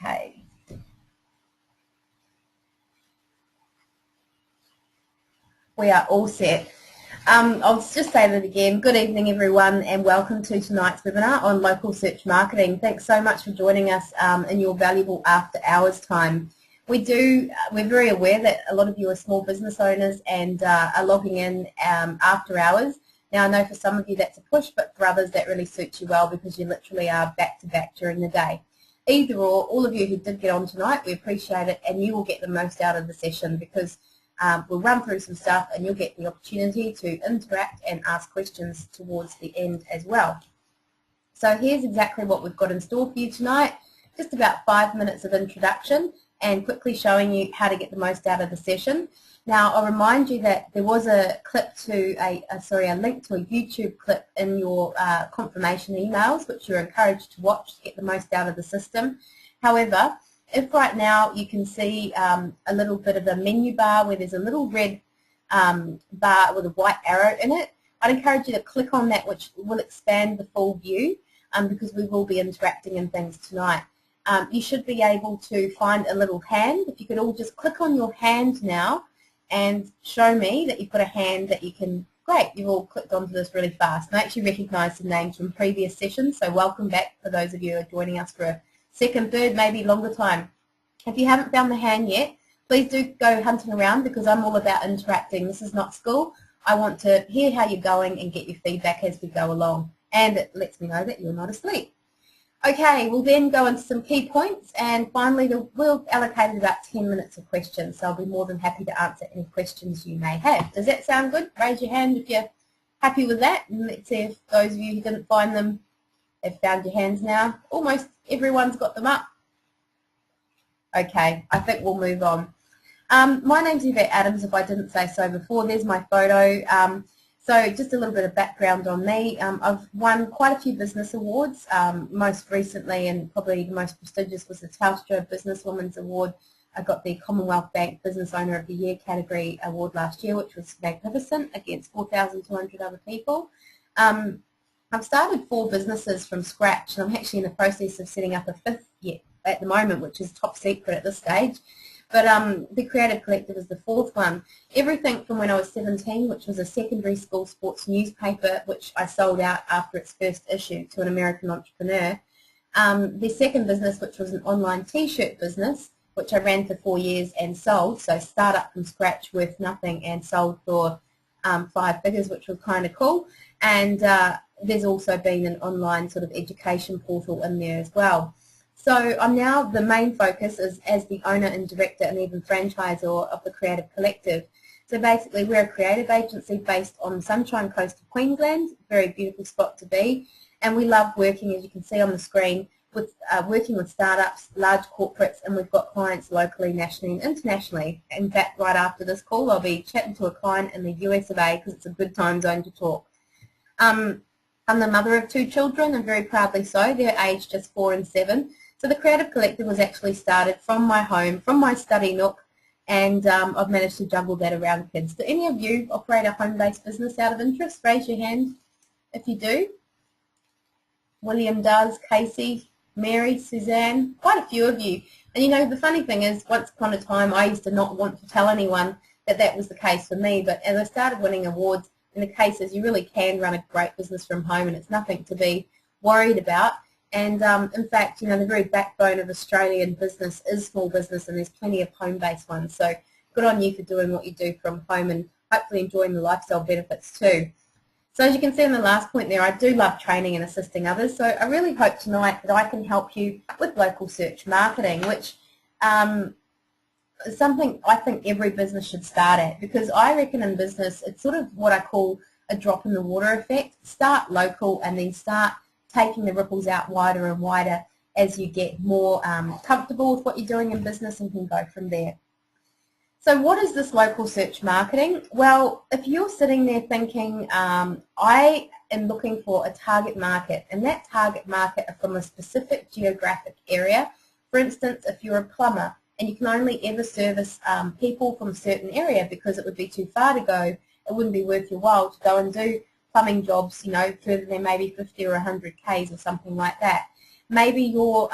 Okay. We are all set. I'll just say that again. Good evening, everyone, and welcome to tonight's webinar on local search marketing. Thanks so much for joining us in your valuable after hours time. We're very aware that a lot of you are small business owners and are logging in after hours. Now, I know for some of you that's a push, but for others that really suits you well because you literally are back-to-back during the day. Either or, all of you who did get on tonight, we appreciate it, and you will get the most out of the session because we'll run through some stuff and you'll get the opportunity to interact and ask questions towards the end as well. So here's exactly what we've got in store for you tonight. Just about 5 minutes of introduction and quickly showing you how to get the most out of the session. Now, I'll remind you that there was a clip to a link to a YouTube clip in your confirmation emails, which you're encouraged to watch to get the most out of the system. However, if right now you can see a little bit of a menu bar where there's a little red bar with a white arrow in it, I'd encourage you to click on that, which will expand the full view because we will be interacting in things tonight. You should be able to find a little hand. If you could all just click on your hand now and show me that you've got a hand that you can, great, you've all clicked onto this really fast. And I actually recognise some names from previous sessions, so welcome back for those of you who are joining us for a second, third, maybe longer time. If you haven't found the hand yet, please do go hunting around because I'm all about interacting. This is not school. I want to hear how you're going and get your feedback as we go along. And it lets me know that you're not asleep. Okay, we'll then go into some key points and finally we'll allocate about 10 minutes of questions. So I'll be more than happy to answer any questions you may have. Does that sound good? Raise your hand if you're happy with that. And let's see if those of you who didn't find them have found your hands now. Almost everyone's got them up. Okay, I think we'll move on. My name's Yvette Adams, if I didn't say so before. There's my photo. So just a little bit of background on me. I've won quite a few business awards. Most recently and probably the most prestigious was the Telstra Businesswoman's Award. I got the Commonwealth Bank Business Owner of the Year category award last year, which was magnificent against 4,200 other people. I've started 4 businesses from scratch, and I'm actually in the process of setting up a 5th yet at the moment, which is top secret at this stage. But the Creative Collective is the 4th one. Everything from when I was 17, which was a secondary school sports newspaper, which I sold out after its first issue to an American entrepreneur. The second business, which was an online T-shirt business, which I ran for 4 years and sold. So start up from scratch worth nothing and sold for 5 figures, which was kind of cool. And there's also been an online sort of education portal in there as well. So I'm now, the main focus is as the owner and director and even franchisor of the Creative Collective. So basically we're a creative agency based on the Sunshine Coast of Queensland, very beautiful spot to be, and we love working, as you can see on the screen, with working with startups, large corporates, and we've got clients locally, nationally and internationally. In fact, right after this call I'll be chatting to a client in the US of A because it's a good time zone to talk. I'm the mother of 2 children, and very proudly so. They're aged just 4 and 7. So the Creative Collective was actually started from my home, from my study nook, and I've managed to juggle that around kids. Do any of you operate a home-based business out of interest? Raise your hand if you do. William does, Casey, Mary, Suzanne, quite a few of you. And you know, the funny thing is, once upon a time I used to not want to tell anyone that that was the case for me, but as I started winning awards, in the cases you really can run a great business from home and it's nothing to be worried about. And in fact, you know, the very backbone of Australian business is small business, and there's plenty of home-based ones. So good on you for doing what you do from home and hopefully enjoying the lifestyle benefits too. So as you can see in the last point there, I do love training and assisting others. So I really hope tonight that I can help you with local search marketing, which is something I think every business should start at, because I reckon in business it's sort of what I call a drop in the water effect. Start local and then start taking the ripples out wider and wider as you get more comfortable with what you're doing in business and can go from there. So what is this local search marketing? Well, if you're sitting there thinking, I am looking for a target market, and that target market are from a specific geographic area. For instance, if you're a plumber and you can only ever service people from a certain area because it would be too far to go, it wouldn't be worth your while to go and do plumbing jobs, you know, further than maybe 50 or 100 Ks or something like that. Maybe you're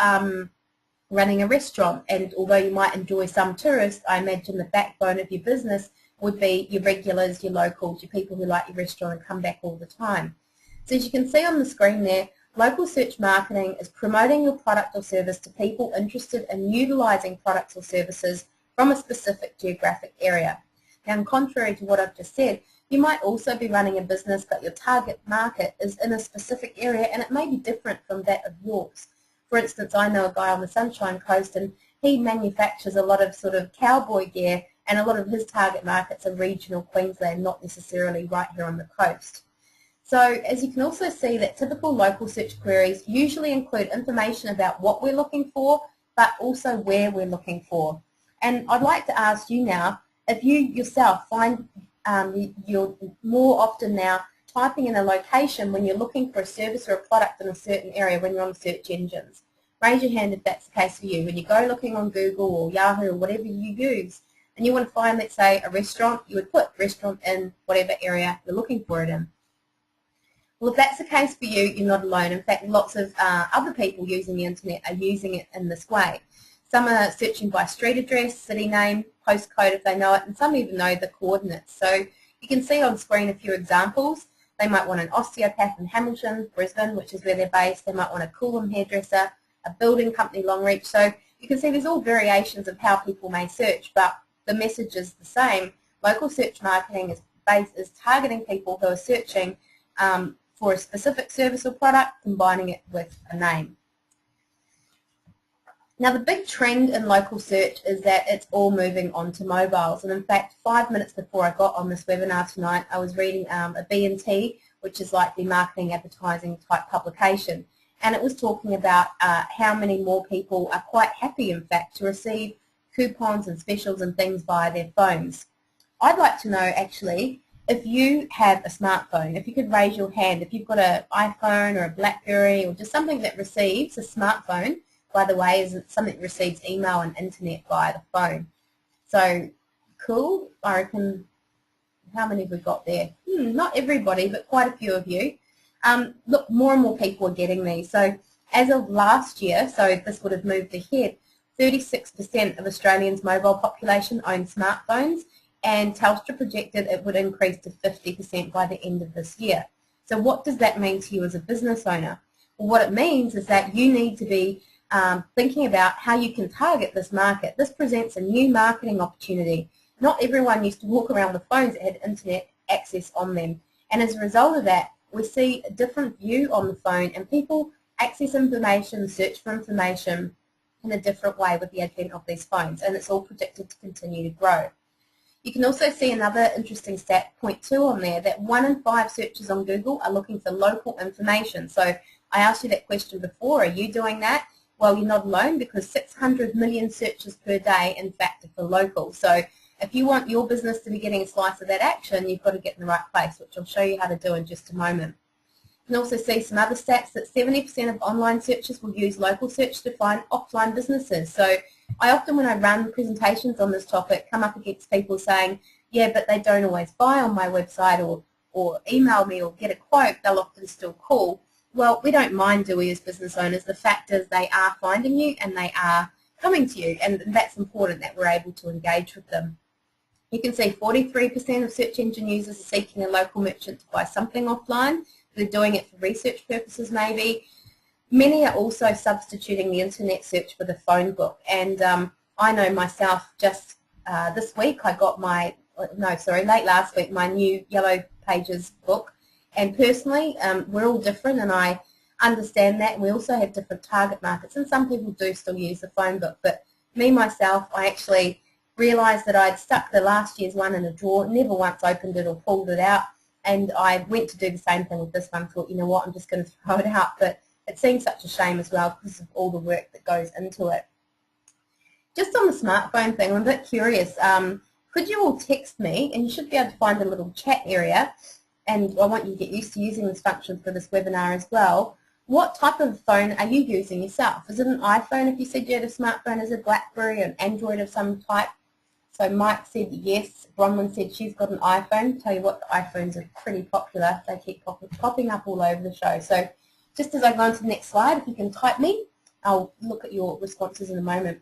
running a restaurant, and although you might enjoy some tourists, I imagine the backbone of your business would be your regulars, your locals, your people who like your restaurant and come back all the time. So as you can see on the screen there, local search marketing is promoting your product or service to people interested in utilising products or services from a specific geographic area. Now, contrary to what I've just said, you might also be running a business, but your target market is in a specific area and it may be different from that of yours. For instance, I know a guy on the Sunshine Coast and he manufactures a lot of sort of cowboy gear, and a lot of his target markets are regional Queensland, not necessarily right here on the coast. So as you can also see, that typical local search queries usually include information about what we're looking for, but also where we're looking for. And I'd like to ask you now, if you yourself find you're more often now typing in a location when you're looking for a service or a product in a certain area when you're on search engines. Raise your hand if that's the case for you. When you go looking on Google or Yahoo or whatever you use, and you want to find, let's say, a restaurant, you would put restaurant in whatever area you're looking for it in. Well, if that's the case for you, you're not alone. In fact, lots of other people using the internet are using it in this way. Some are searching by street address, city name, postcode if they know it, and some even know the coordinates. So you can see on screen a few examples. They might want an osteopath in Hamilton, Brisbane, which is where they're based. They might want a Coolum hairdresser, a building company, Longreach. So you can see there's all variations of how people may search, but the message is the same. Local search marketing is targeting people who are searching for a specific service or product, combining it with a name. Now, the big trend in local search is that it's all moving onto mobiles. And in fact, 5 minutes before I got on this webinar tonight, I was reading a B&T, which is like the marketing advertising type publication. And it was talking about how many more people are quite happy, in fact, to receive coupons and specials and things via their phones. I'd like to know, actually, if you have a smartphone, if you could raise your hand, if you've got an iPhone or a BlackBerry or just something that receives a smartphone, by the way, is something that receives email and internet via the phone. So, cool. I reckon, how many have we got there? Not everybody, but quite a few of you. Look, more and more people are getting these. So, as of last year, so this would have moved ahead, 36% of Australians' mobile population own smartphones, and Telstra projected it would increase to 50% by the end of this year. So what does that mean to you as a business owner? Well, what it means is that you need to be thinking about how you can target this market. This presents a new marketing opportunity. Not everyone used to walk around with phones that had internet access on them. And as a result of that, we see a different view on the phone, and people access information, search for information in a different way with the advent of these phones, and it's all predicted to continue to grow. You can also see another interesting stat, point 2 on there, that 1 in 5 searches on Google are looking for local information. So I asked you that question before, are you doing that? Well, you're not alone, because 600 million searches per day, in fact, are for local. So if you want your business to be getting a slice of that action, you've got to get in the right place, which I'll show you how to do in just a moment. You can also see some other stats that 70% of online searches will use local search to find offline businesses. So I often, when I run presentations on this topic, come up against people saying, yeah, but they don't always buy on my website or email me or get a quote, they'll often still call. Well, we don't mind, do we, as business owners? The fact is they are finding you and they are coming to you, and that's important that we're able to engage with them. You can see 43% of search engine users are seeking a local merchant to buy something offline. They're doing it for research purposes maybe. Many are also substituting the internet search for the phone book, and I know myself, just this week I got late last week, my new Yellow Pages book, and personally we're all different, and I understand that. We also have different target markets, and some people do still use the phone book, but me myself, I actually realised that I'd stuck the last year's one in a drawer, never once opened it or pulled it out, and I went to do the same thing with this one. Thought, you know what, I'm just going to throw it out, but it seems such a shame as well because of all the work that goes into it. Just on the smartphone thing, I'm a bit curious. Could you all text me, and you should be able to find a little chat area, and I want you to get used to using this function for this webinar as well. What type of phone are you using yourself? Is it an iPhone if you said you had a smartphone? Is it BlackBerry, an Android of some type? So Mike said yes. Bronwyn said she's got an iPhone. Tell you what, the iPhones are pretty popular. They keep popping up all over the show. So just as I go on to the next slide, if you can type me, I'll look at your responses in a moment.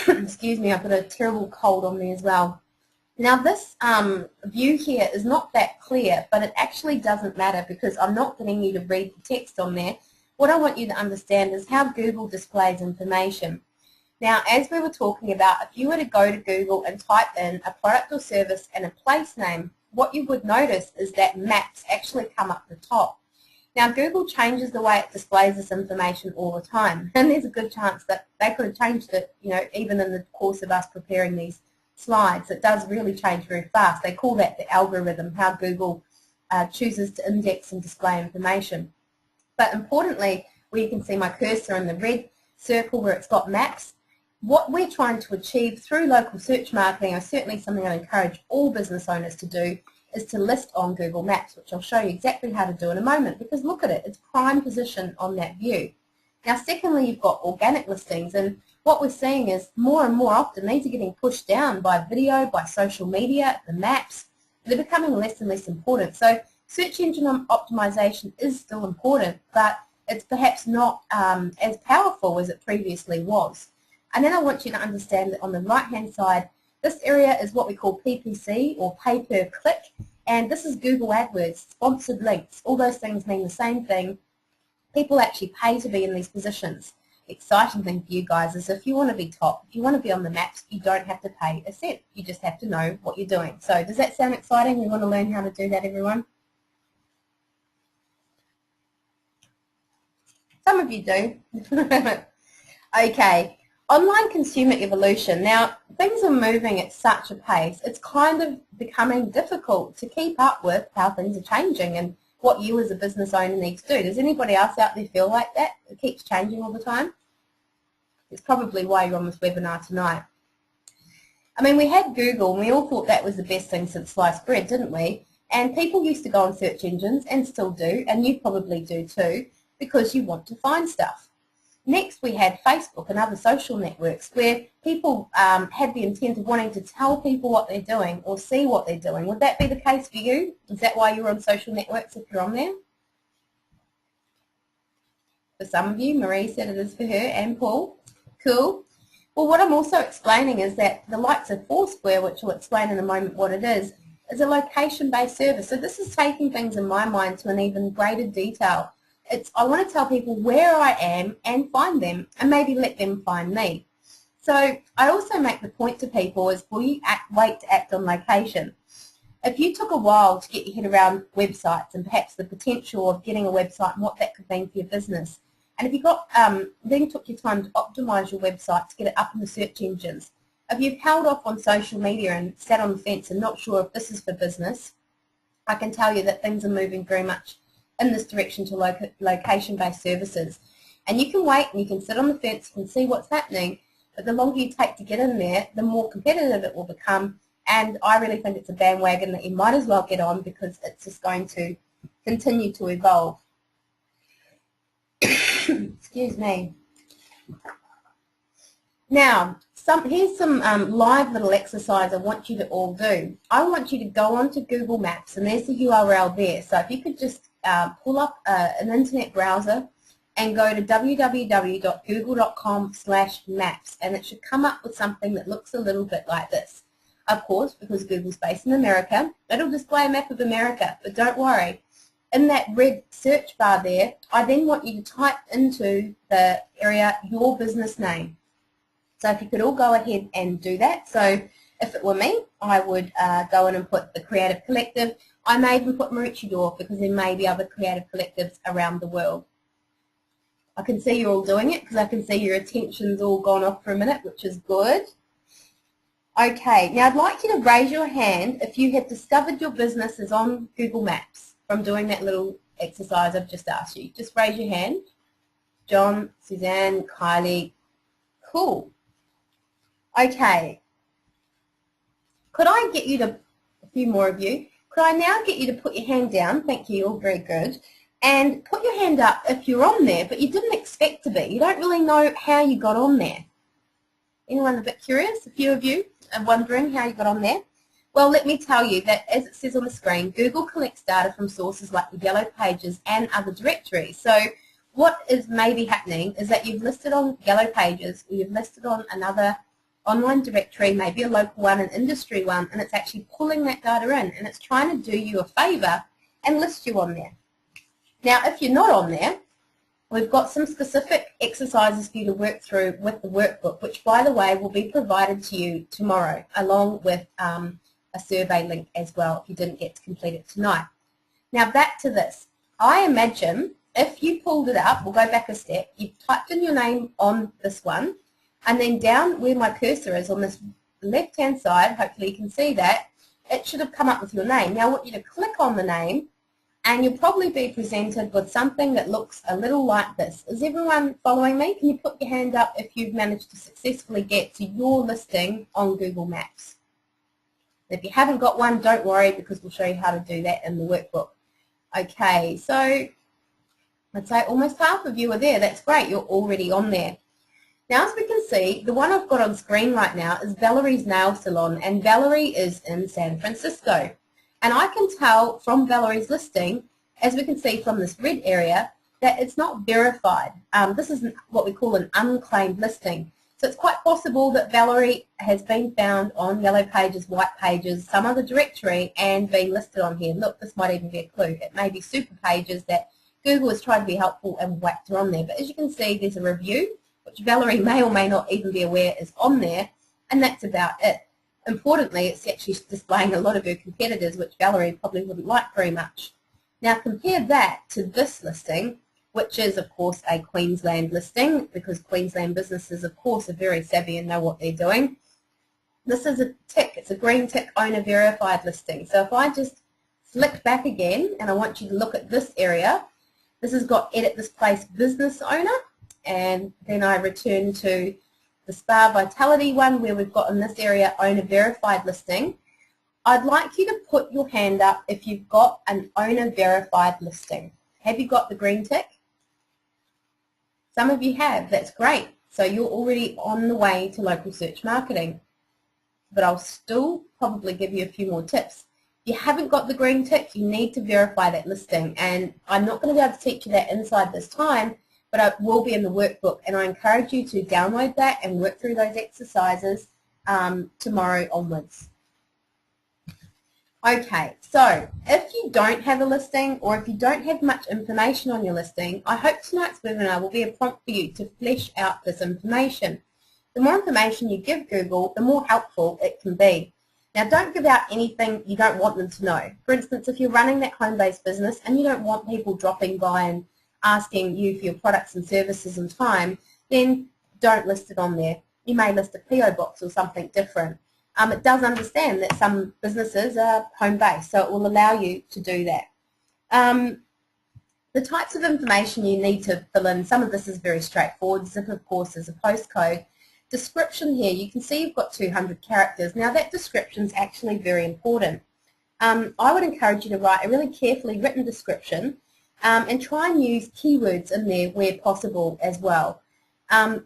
Excuse me, I've got a terrible cold on me as well. Now this view here is not that clear, but it actually doesn't matter because I'm not getting you to read the text on there. What I want you to understand is how Google displays information. Now, as we were talking about, if you were to go to Google and type in a product or service and a place name, what you would notice is that maps actually come up the top. Now, Google changes the way it displays this information all the time, and there's a good chance that they could have changed it, even in the course of us preparing these slides. It does really change very fast. They call that the algorithm, how Google chooses to index and display information. But importantly, where you can see my cursor in the red circle where it's got maps, what we're trying to achieve through local search marketing, or certainly something I encourage all business owners to do, is to list on Google Maps, which I'll show you exactly how to do in a moment, because look at it, it's prime position on that view. Now secondly, you've got organic listings, and what we're seeing is more and more often these are getting pushed down by video, by social media, the maps. They're becoming less and less important. So search engine optimization is still important, but it's perhaps not as powerful as it previously was. And then I want you to understand that on the right-hand side, this area is what we call PPC, or pay per click, and this is Google AdWords, sponsored links. All those things mean the same thing. People actually pay to be in these positions. The exciting thing for you guys is if you want to be top, if you want to be on the maps, you don't have to pay a cent. You just have to know what you're doing. So does that sound exciting? We want to learn how to do that, everyone? Some of you do. Okay. Online consumer evolution. Now, things are moving at such a pace, it's kind of becoming difficult to keep up with how things are changing and what you as a business owner need to do. Does anybody else out there feel like that? It keeps changing all the time? It's probably why you're on this webinar tonight. I mean, we had Google and we all thought that was the best thing since sliced bread, didn't we? And people used to go on search engines, and still do, and you probably do too, because you want to find stuff. Next, we had Facebook and other social networks where people had the intent of wanting to tell people what they're doing or see what they're doing. Would that be the case for you? Is that why you're on social networks if you're on there? For some of you, Marie said it is for her, and Paul. Cool. Well, what I'm also explaining is that the likes of Foursquare, which we'll explain in a moment what it is a location-based service. So this is taking things in my mind to an even greater detail. I want to tell people where I am and find them, and maybe let them find me. So I also make the point to people is, will you wait to act on location? If you took a while to get your head around websites and perhaps the potential of getting a website and what that could mean for your business, and if you then took your time to optimize your website to get it up in the search engines, if you've held off on social media and sat on the fence and not sure if this is for business, I can tell you that things are moving very much in this direction to location-based services. And you can wait and you can sit on the fence, you can see what's happening, but the longer you take to get in there, the more competitive it will become, and I really think it's a bandwagon that you might as well get on because it's just going to continue to evolve. Excuse me. Now, here's some live little exercise I want you to all do. I want you to go onto Google Maps, and there's the URL there. So if you could just pull up an internet browser and go to www.google.com/maps, and it should come up with something that looks a little bit like this. Of course, because Google's based in America, it'll display a map of America, but don't worry. In that red search bar there, I then want you to type into the area your business name. So if you could all go ahead and do that. So if it were me, I would go in and put the Creative Collective. I may even put Maroochydore because there may be other creative collectives around the world. I can see you're all doing it because I can see your attention's all gone off for a minute, which is good. Okay, now I'd like you to raise your hand if you have discovered your business is on Google Maps from doing that little exercise I've just asked you. Just raise your hand. John, Suzanne, Kylie. Cool. Okay. Could I get you to, a few more of you, could I now get you to put your hand down? Thank you, all very good. And put your hand up if you're on there, but you didn't expect to be. You don't really know how you got on there. Anyone a bit curious? A few of you are wondering how you got on there? Well, let me tell you that, as it says on the screen, Google collects data from sources like the Yellow Pages and other directories. So what is maybe happening is that you've listed on Yellow Pages, or you've listed on another online directory, maybe a local one, an industry one, and it's actually pulling that data in, and it's trying to do you a favour and list you on there. Now, if you're not on there, we've got some specific exercises for you to work through with the workbook, which, by the way, will be provided to you tomorrow, along with a survey link as well if you didn't get to complete it tonight. Now, back to this. I imagine if you pulled it up, we'll go back a step, you've typed in your name on this one, and then down where my cursor is on this left-hand side, hopefully you can see that, it should have come up with your name. Now, I want you to click on the name, and you'll probably be presented with something that looks a little like this. Is everyone following me? Can you put your hand up if you've managed to successfully get to your listing on Google Maps? If you haven't got one, don't worry, because we'll show you how to do that in the workbook. Okay, so I'd say almost half of you are there. That's great. You're already on there. Now, as we can see, the one I've got on screen right now is Valerie's Nail Salon, and Valerie is in San Francisco. And I can tell from Valerie's listing, as we can see from this red area, that it's not verified. This is what we call an unclaimed listing. So it's quite possible that Valerie has been found on Yellow Pages, White Pages, some other directory, and been listed on here. Look, this might even be a clue. It may be Super Pages that Google has tried to be helpful and whacked her on there. But as you can see, there's a review, which Valerie may or may not even be aware is on there, and that's about it. Importantly, it's actually displaying a lot of her competitors, which Valerie probably wouldn't like very much. Now, compare that to this listing, which is, of course, a Queensland listing, because Queensland businesses, of course, are very savvy and know what they're doing. This is a tick. It's a green tick owner verified listing. So if I just flick back again, and I want you to look at this area, this has got edit this place business owner, and then I return to the Spa Vitality one where we've got in this area owner verified listing. I'd like you to put your hand up if you've got an owner verified listing. Have you got the green tick? Some of you have. That's great. So you're already on the way to local search marketing. But I'll still probably give you a few more tips. If you haven't got the green tick, you need to verify that listing. And I'm not going to be able to teach you that inside this time, but it will be in the workbook. And I encourage you to download that and work through those exercises tomorrow onwards. Okay, so if you don't have a listing, or if you don't have much information on your listing, I hope tonight's webinar will be a prompt for you to flesh out this information. The more information you give Google, the more helpful it can be. Now, don't give out anything you don't want them to know. For instance, if you're running that home-based business and you don't want people dropping by and asking you for your products and services and time, then don't list it on there. You may list a PO box or something different. It does understand that some businesses are home-based, so it will allow you to do that. The types of information you need to fill in, some of this is very straightforward. Zip, of course, is a postcode. Description here, you can see you've got 200 characters. Now, that description is actually very important. I would encourage you to write a really carefully written description and try and use keywords in there where possible as well.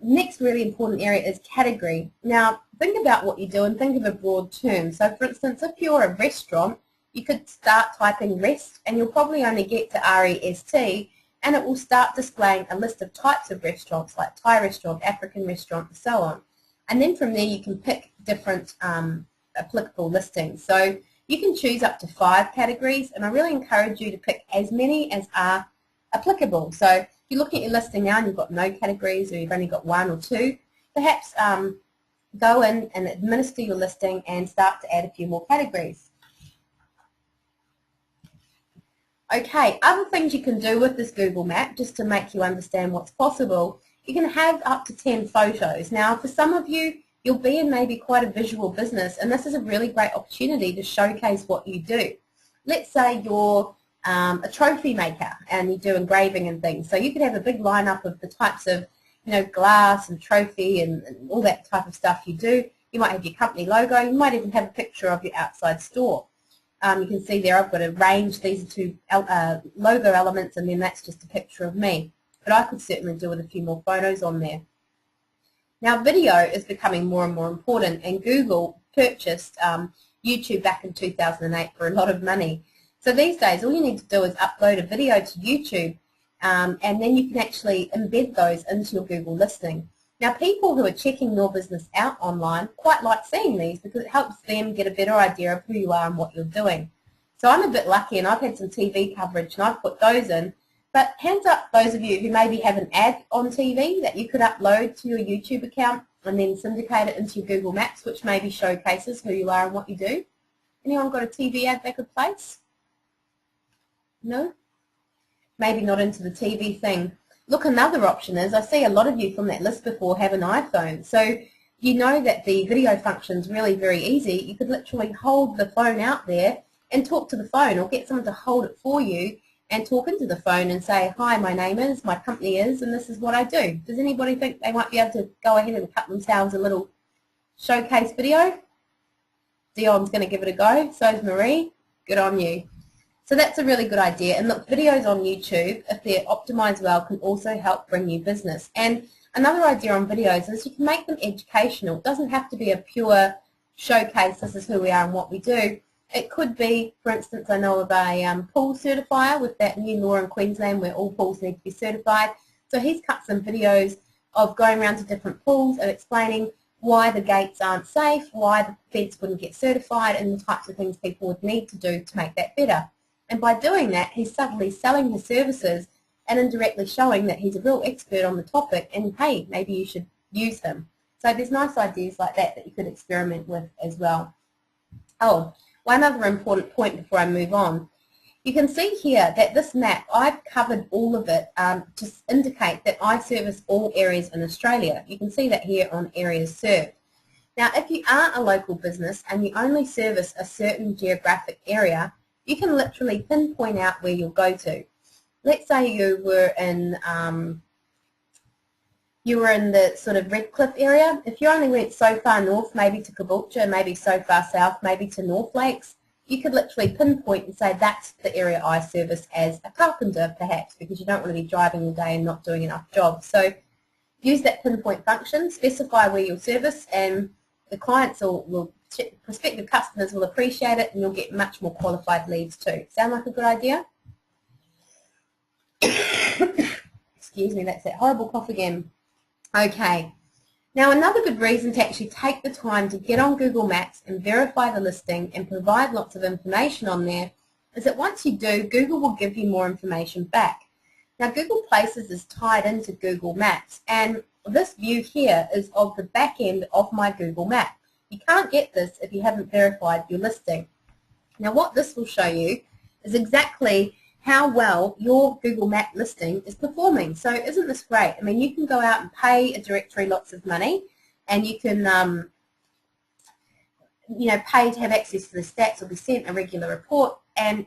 Next really important area is category. Now, think about what you do and think of a broad term. So, for instance, if you're a restaurant, you could start typing rest, and you'll probably only get to R-E-S-T, and it will start displaying a list of types of restaurants, like Thai restaurant, African restaurant, and so on. And then from there, you can pick different applicable listings. So you can choose up to 5 categories, and I really encourage you to pick as many as are applicable. So if you're looking at your listing now and you've got no categories, or you've only got 1 or 2, perhaps go in and administer your listing and start to add a few more categories. Okay, other things you can do with this Google map, just to make you understand what's possible, you can have up to 10 photos. Now, for some of you, you'll be in maybe quite a visual business, and this is a really great opportunity to showcase what you do. Let's say you're a trophy maker and you do engraving and things. So you could have a big lineup of the types of, glass and trophy and all that type of stuff you do. You might have your company logo. You might even have a picture of your outside store. You can see there I've got a range. These are 2 logo elements, and then that's just a picture of me. But I could certainly do with a few more photos on there. Now, video is becoming more and more important, and Google purchased YouTube back in 2008 for a lot of money. So these days, all you need to do is upload a video to YouTube, and then you can actually embed those into your Google listing. Now, people who are checking your business out online quite like seeing these because it helps them get a better idea of who you are and what you're doing. So I'm a bit lucky, and I've had some TV coverage and I've put those in. But hands up those of you who maybe have an ad on TV that you could upload to your YouTube account and then syndicate it into your Google Maps, which maybe showcases who you are and what you do. Anyone got a TV ad they could place? No? Maybe not into the TV thing. Look, another option is, I see a lot of you from that list before have an iPhone. So you know that the video function is really very easy. You could literally hold the phone out there and talk to the phone, or get someone to hold it for you and talk into the phone and say, hi, my name is, my company is, and this is what I do. Does anybody think they might be able to go ahead and cut themselves a little showcase video? Dion's going to give it a go. So is Marie. Good on you. So that's a really good idea. And look, videos on YouTube, if they're optimized well, can also help bring you business. And another idea on videos is you can make them educational. It doesn't have to be a pure showcase, this is who we are and what we do. It could be, for instance, I know of a pool certifier with that new law in Queensland where all pools need to be certified. So he's cut some videos of going around to different pools and explaining why the gates aren't safe, why the fence wouldn't get certified, and the types of things people would need to do to make that better. And by doing that, he's subtly selling his services and indirectly showing that he's a real expert on the topic, and hey, maybe you should use him. So there's nice ideas like that that you could experiment with as well. Oh, one other important point before I move on. You can see here that this map, I've covered all of it to indicate that I service all areas in Australia. You can see that here on areas served. Now, if you are a local business and you only service a certain geographic area, you can literally pinpoint out where you'll go to. Let's say you were in the sort of Redcliffe area. If you only went so far north, maybe to Caboolture, maybe so far south, maybe to North Lakes, you could literally pinpoint and say that's the area I service as a carpenter, perhaps, because you don't want to be driving all day and not doing enough jobs. So use that pinpoint function, specify where you'll service, and the clients prospective customers will appreciate it, and you'll get much more qualified leads too. Sound like a good idea? Excuse me, that's that horrible cough again. Okay. Now, another good reason to actually take the time to get on Google Maps and verify the listing and provide lots of information on there is that once you do, Google will give you more information back. Now, Google Places is tied into Google Maps, and this view here is of the back end of my Google Map. You can't get this if you haven't verified your listing. Now, what this will show you is exactly how well your Google Map listing is performing. So isn't this great? I mean, you can go out and pay a directory lots of money, and you can pay to have access to the stats or be sent a regular report,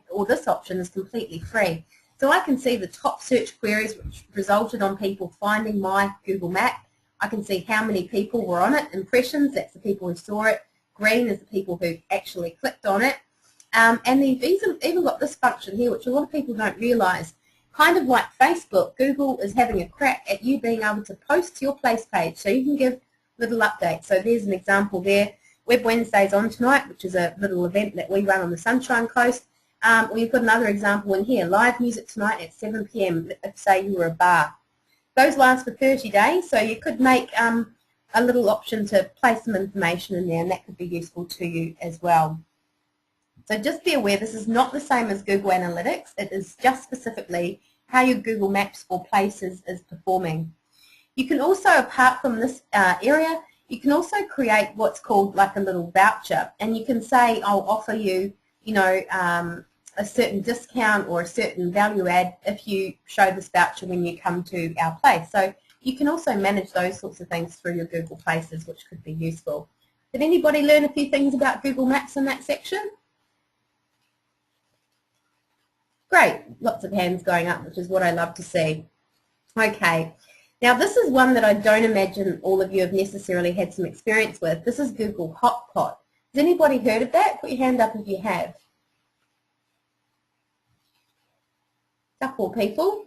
or this option is completely free. So I can see the top search queries which resulted on people finding my Google Map. I can see how many people were on it. Impressions, that's the people who saw it. Green is the people who actually clicked on it. And they've even got this function here, which a lot of people don't realise. Kind of like Facebook, Google is having a crack at you being able to post to your place page, so you can give little updates. So there's an example there. Web Wednesday's on tonight, which is a little event that we run on the Sunshine Coast. We've got another example in here, live music tonight at 7 p.m, let's say you were a bar. Those last for 30 days, so you could make a little option to place some information in there, and that could be useful to you as well. So just be aware, this is not the same as Google Analytics. It is just specifically how your Google Maps for Places is performing. You can also, apart from this area, you can also create what's called like a little voucher, and you can say, I'll offer you, a certain discount or a certain value add if you show this voucher when you come to our place. So you can also manage those sorts of things through your Google Places, which could be useful. Did anybody learn a few things about Google Maps in that section? Great, lots of hands going up, which is what I love to see. Okay, now this is one that I don't imagine all of you have necessarily had some experience with. This is Google Hotpot. Has anybody heard of that? Put your hand up if you have. Couple people.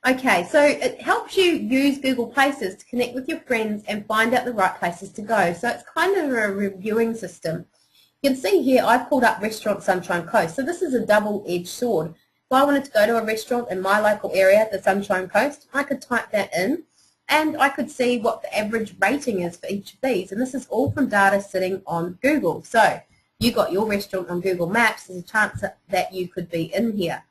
Okay, so it helps you use Google Places to connect with your friends and find out the right places to go. So it's kind of a reviewing system. You can see here I've pulled up Restaurant Sunshine Coast. So this is a double-edged sword. I wanted to go to a restaurant in my local area, the Sunshine Coast, I could type that in and I could see what the average rating is for each of these. And this is all from data sitting on Google. So you got your restaurant on Google Maps, there's a chance that you could be in here.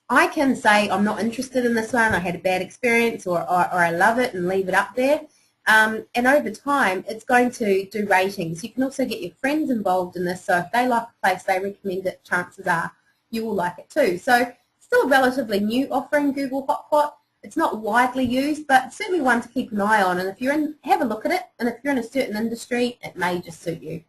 I can say I'm not interested in this one, I had a bad experience, or I love it, and leave it up there. And over time, it's going to do ratings. You can also get your friends involved in this, so if they like a place, they recommend it, chances are you will like it too. So still a relatively new offering, Google Hotpot. It's not widely used, but certainly one to keep an eye on. And if you're in, have a look at it, and if you're in a certain industry, it may just suit you.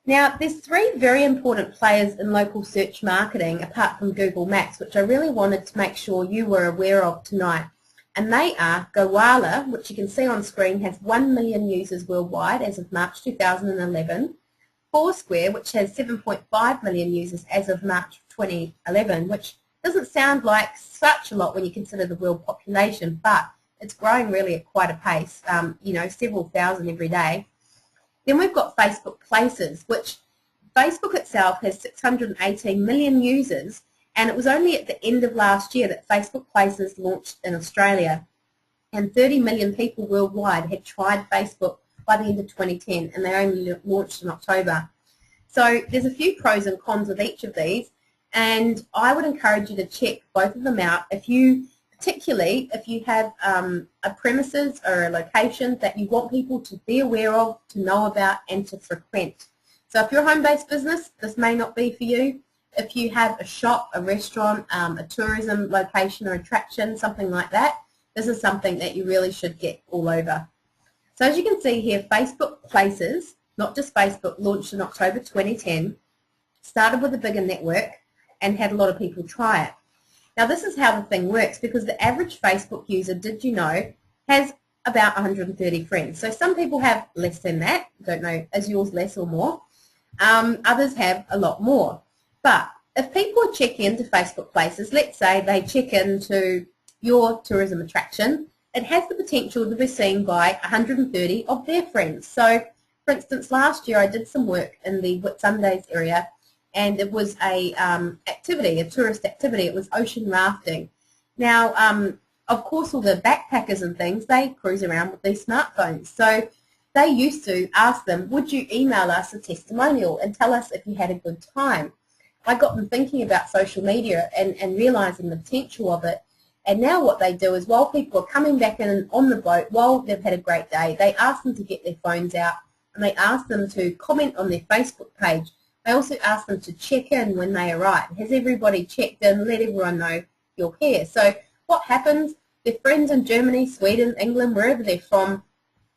Now, there's 3 very important players in local search marketing apart from Google Maps, which I really wanted to make sure you were aware of tonight. And they are Gowalla, which you can see on screen has 1 million users worldwide as of March 2011, Foursquare, which has 7.5 million users as of March 2011, which doesn't sound like such a lot when you consider the world population, but it's growing really at quite a pace, you know, several thousand every day. Then we've got Facebook Places, which Facebook itself has 618 million users, and it was only at the end of last year that Facebook Places launched in Australia, and 30 million people worldwide had tried Facebook by the end of 2010, and they only launched in October. So there's a few pros and cons with each of these, and I would encourage you to check both of them out particularly if you have a premises or a location that you want people to be aware of, to know about, and to frequent. So if you're a home-based business, this may not be for you. If you have a shop, a restaurant, a tourism location or attraction, something like that, this is something that you really should get all over. So as you can see here, Facebook Places, not just Facebook, launched in October 2010, started with a bigger network and had a lot of people try it. Now this is how the thing works, because the average Facebook user, did you know, has about 130 friends. So some people have less than that. Don't know, is yours less or more? Others have a lot more. But if people are checking into Facebook Places, let's say they check into your tourism attraction, it has the potential to be seen by 130 of their friends. So for instance, last year I did some work in the Whitsundays area, and it was a tourist activity. It was ocean rafting. Now, of course, all the backpackers and things, they cruise around with these smartphones. So they used to ask them, would you email us a testimonial and tell us if you had a good time? I got them thinking about social media and realising the potential of it. And now what they do is, while people are coming back in on the boat, while they've had a great day, they ask them to get their phones out, and they ask them to comment on their Facebook page. They also ask them to check in when they arrive. Has everybody checked in? Let everyone know you're here. So what happens? Their friends in Germany, Sweden, England, wherever they're from,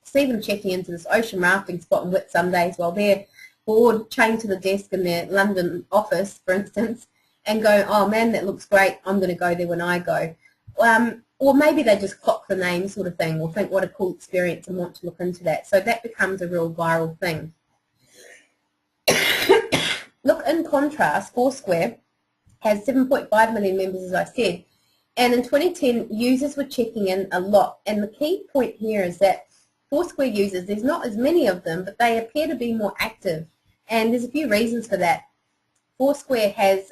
see them checking into this ocean rafting spot on Whitsundays while they're bored, chained to the desk in their London office, for instance, and go, oh man, that looks great, I'm going to go there when I go. Or maybe they just clock the name sort of thing, or think what a cool experience and want to look into that. So that becomes a real viral thing. Look, in contrast, Foursquare has 7.5 million members, as I said, and in 2010 users were checking in a lot. And the key point here is that Foursquare users, there's not as many of them, but they appear to be more active, and there's a few reasons for that. Foursquare has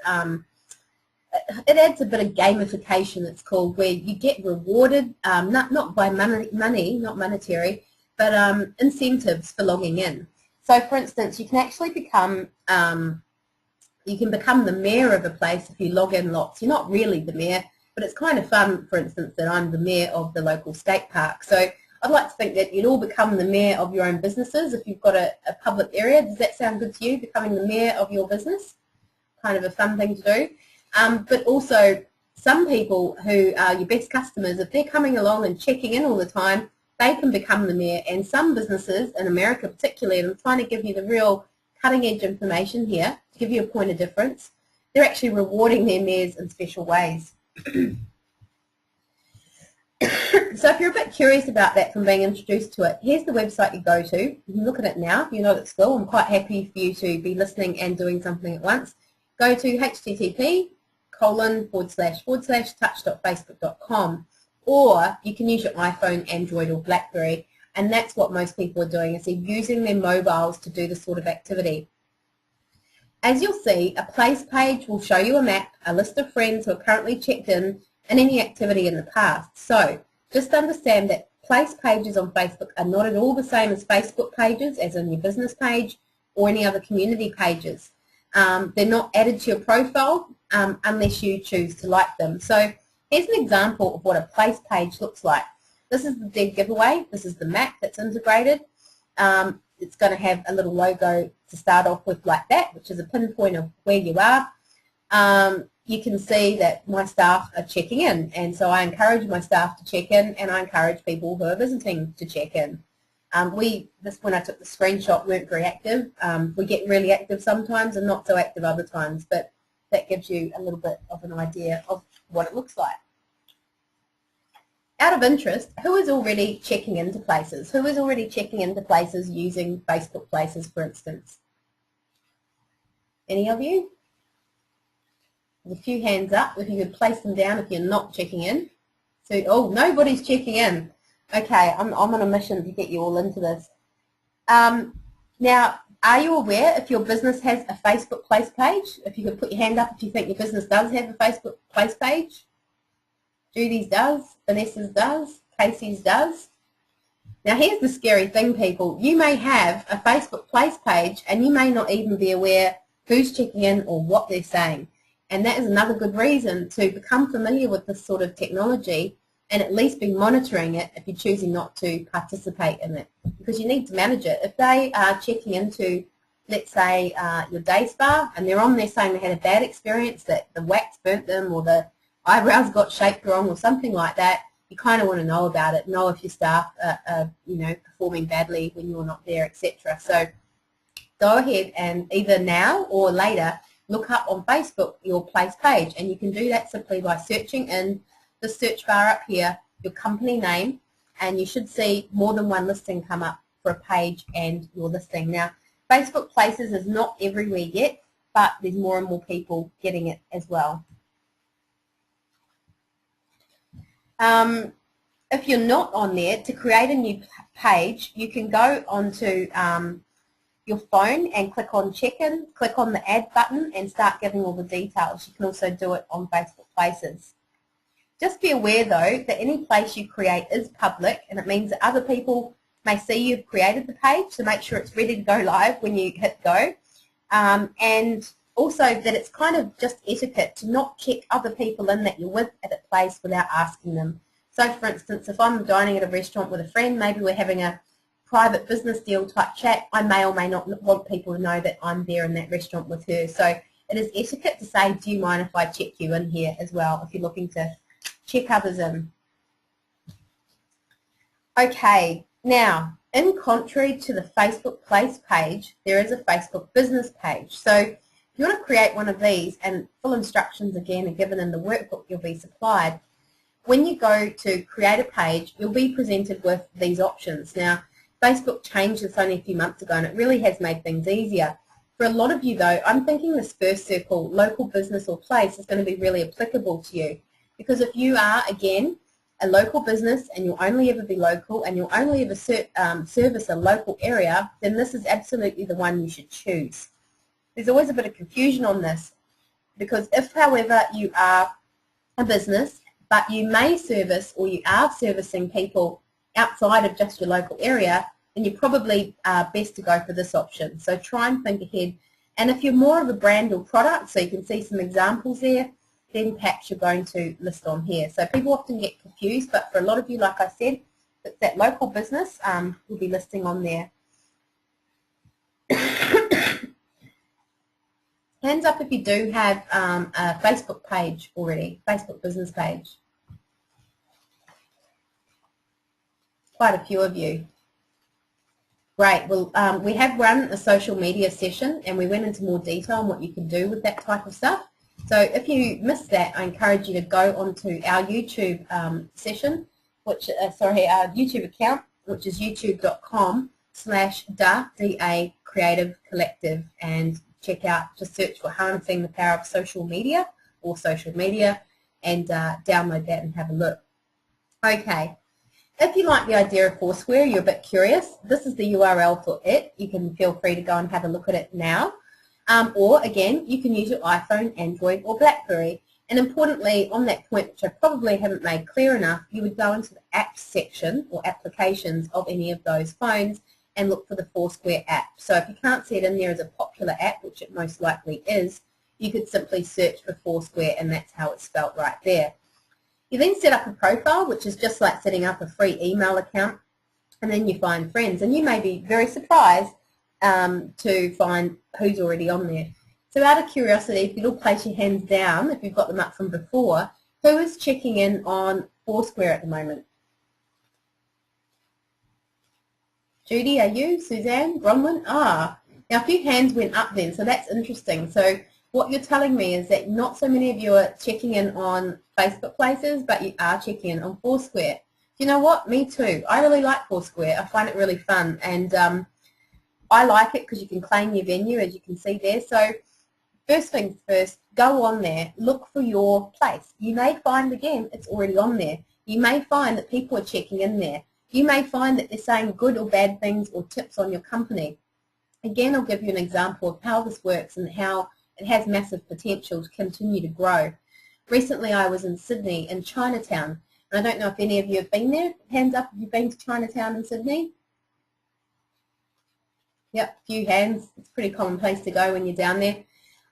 it adds a bit of gamification, it's called, where you get rewarded, not by money, not monetary, but incentives for logging in. So for instance, you can actually become the mayor of a place if you log in lots. You're not really the mayor, but it's kind of fun, for instance, that I'm the mayor of the local state park. So I'd like to think that you'd all become the mayor of your own businesses if you've got a public area. Does that sound good to you, becoming the mayor of your business? Kind of a fun thing to do. But also, some people who are your best customers, if they're coming along and checking in all the time, they can become the mayor. And some businesses, in America particularly, and I'm trying to give you the real cutting-edge information here to give you a point of difference, they're actually rewarding their mayors in special ways. So if you're a bit curious about that from being introduced to it, here's the website you go to. You can look at it now if you're not at school. I'm quite happy for you to be listening and doing something at once. Go to http:// touch.facebook.com, or you can use your iPhone, Android or BlackBerry, and that's what most people are doing, is they're using their mobiles to do this sort of activity. As you'll see, a place page will show you a map, a list of friends who are currently checked in, and any activity in the past. So just understand that place pages on Facebook are not at all the same as Facebook pages, as in your business page or any other community pages. They're not added to your profile unless you choose to like them. So here's an example of what a place page looks like. This is the dead giveaway. This is the map that's integrated. It's going to have a little logo to start off with like that, which is a pinpoint of where you are. You can see that my staff are checking in, and so I encourage my staff to check in, and I encourage people who are visiting to check in. When I took the screenshot, weren't very active. We get really active sometimes and not so active other times, but that gives you a little bit of an idea of what it looks like. Out of interest, who is already checking into places? Who is already checking into places using Facebook Places, for instance? Any of you? There's a few hands up. If you could place them down if you're not checking in. So, oh, nobody's checking in. Okay, I'm on a mission to get you all into this. Now, are you aware if your business has a Facebook Place page? If you could put your hand up if you think your business does have a Facebook Place page. Judy's does, Vanessa's does, Casey's does. Now here's the scary thing, people. You may have a Facebook Place page and you may not even be aware who's checking in or what they're saying. And that is another good reason to become familiar with this sort of technology and at least be monitoring it if you're choosing not to participate in it, because you need to manage it. If they are checking into, let's say, your day spa, and they're on there saying they had a bad experience, that the wax burnt them or the eyebrows got shaped wrong or something like that, you kind of want to know about it, know if your staff are performing badly when you're not there, etc. So go ahead and either now or later look up on Facebook your place page, and you can do that simply by searching in the search bar up here your company name, and you should see more than one listing come up for a page and your listing. Now, Facebook Places is not everywhere yet, but there's more and more people getting it as well. If you're not on there, to create a new page, you can go onto your phone and click on check-in, click on the add button and start giving all the details. You can also do it on Facebook Places. Just be aware though that any place you create is public, and it means that other people may see you've created the page, so make sure it's ready to go live when you hit go. And also that it's kind of just etiquette to not check other people in that you're with at a place without asking them. So for instance, if I'm dining at a restaurant with a friend, maybe we're having a private business deal type chat, I may or may not want people to know that I'm there in that restaurant with her. So it is etiquette to say, do you mind if I check you in here as well, if you're looking to check others in. Okay, now in contrary to the Facebook Place page, there is a Facebook Business page. So if you want to create one of these, and full instructions again are given in the workbook you'll be supplied, when you go to create a page, you'll be presented with these options. Now, Facebook changed this only a few months ago, and it really has made things easier. For a lot of you though, I'm thinking this first circle, local business or place, is going to be really applicable to you. Because if you are, again, a local business and you'll only ever be local and you'll only ever service a local area, then this is absolutely the one you should choose. There's always a bit of confusion on this, because if, however, you are a business but you may service or you are servicing people outside of just your local area, then you're probably best to go for this option. So try and think ahead. And if you're more of a brand or product, so you can see some examples there, then perhaps you're going to list on here. So people often get confused, but for a lot of you, like I said, it's that local business will be listing on there. Hands up if you do have a Facebook page already, Facebook business page. Quite a few of you. Great. Well, we have run a social media session and we went into more detail on what you can do with that type of stuff. So if you missed that, I encourage you to go onto our YouTube session, which our YouTube account, which is youtube.com/DA Creative Collective, and check out, just search for Harnessing the Power of Social Media or Social Media, and download that and have a look. Okay. If you like the idea of Foursquare, you're a bit curious, this is the URL for it. You can feel free to go and have a look at it now. Or again, you can use your iPhone, Android or BlackBerry. And importantly, on that point, which I probably haven't made clear enough, you would go into the apps section or applications of any of those phones and look for the Foursquare app. So if you can't see it in there as a popular app, which it most likely is, you could simply search for Foursquare and that's how it's spelt right there. You then set up a profile, which is just like setting up a free email account, and then you find friends. And you may be very surprised to find who's already on there. So out of curiosity, if you'll place your hands down, if you've got them up from before, who is checking in on Foursquare at the moment? Judy, are you? Suzanne? Bronwyn? Ah, now a few hands went up then, so that's interesting. So what you're telling me is that not so many of you are checking in on Facebook places, but you are checking in on Foursquare. You know what? Me too. I really like Foursquare. I find it really fun, and I like it because you can claim your venue, as you can see there. So first things first, go on there, look for your place. You may find, again, it's already on there. You may find that people are checking in there. You may find that they're saying good or bad things or tips on your company. Again, I'll give you an example of how this works and how it has massive potential to continue to grow. Recently, I was in Sydney, in Chinatown, and I don't know if any of you have been there. Hands up if you've been to Chinatown in Sydney. Yep, a few hands. It's a pretty common place to go when you're down there,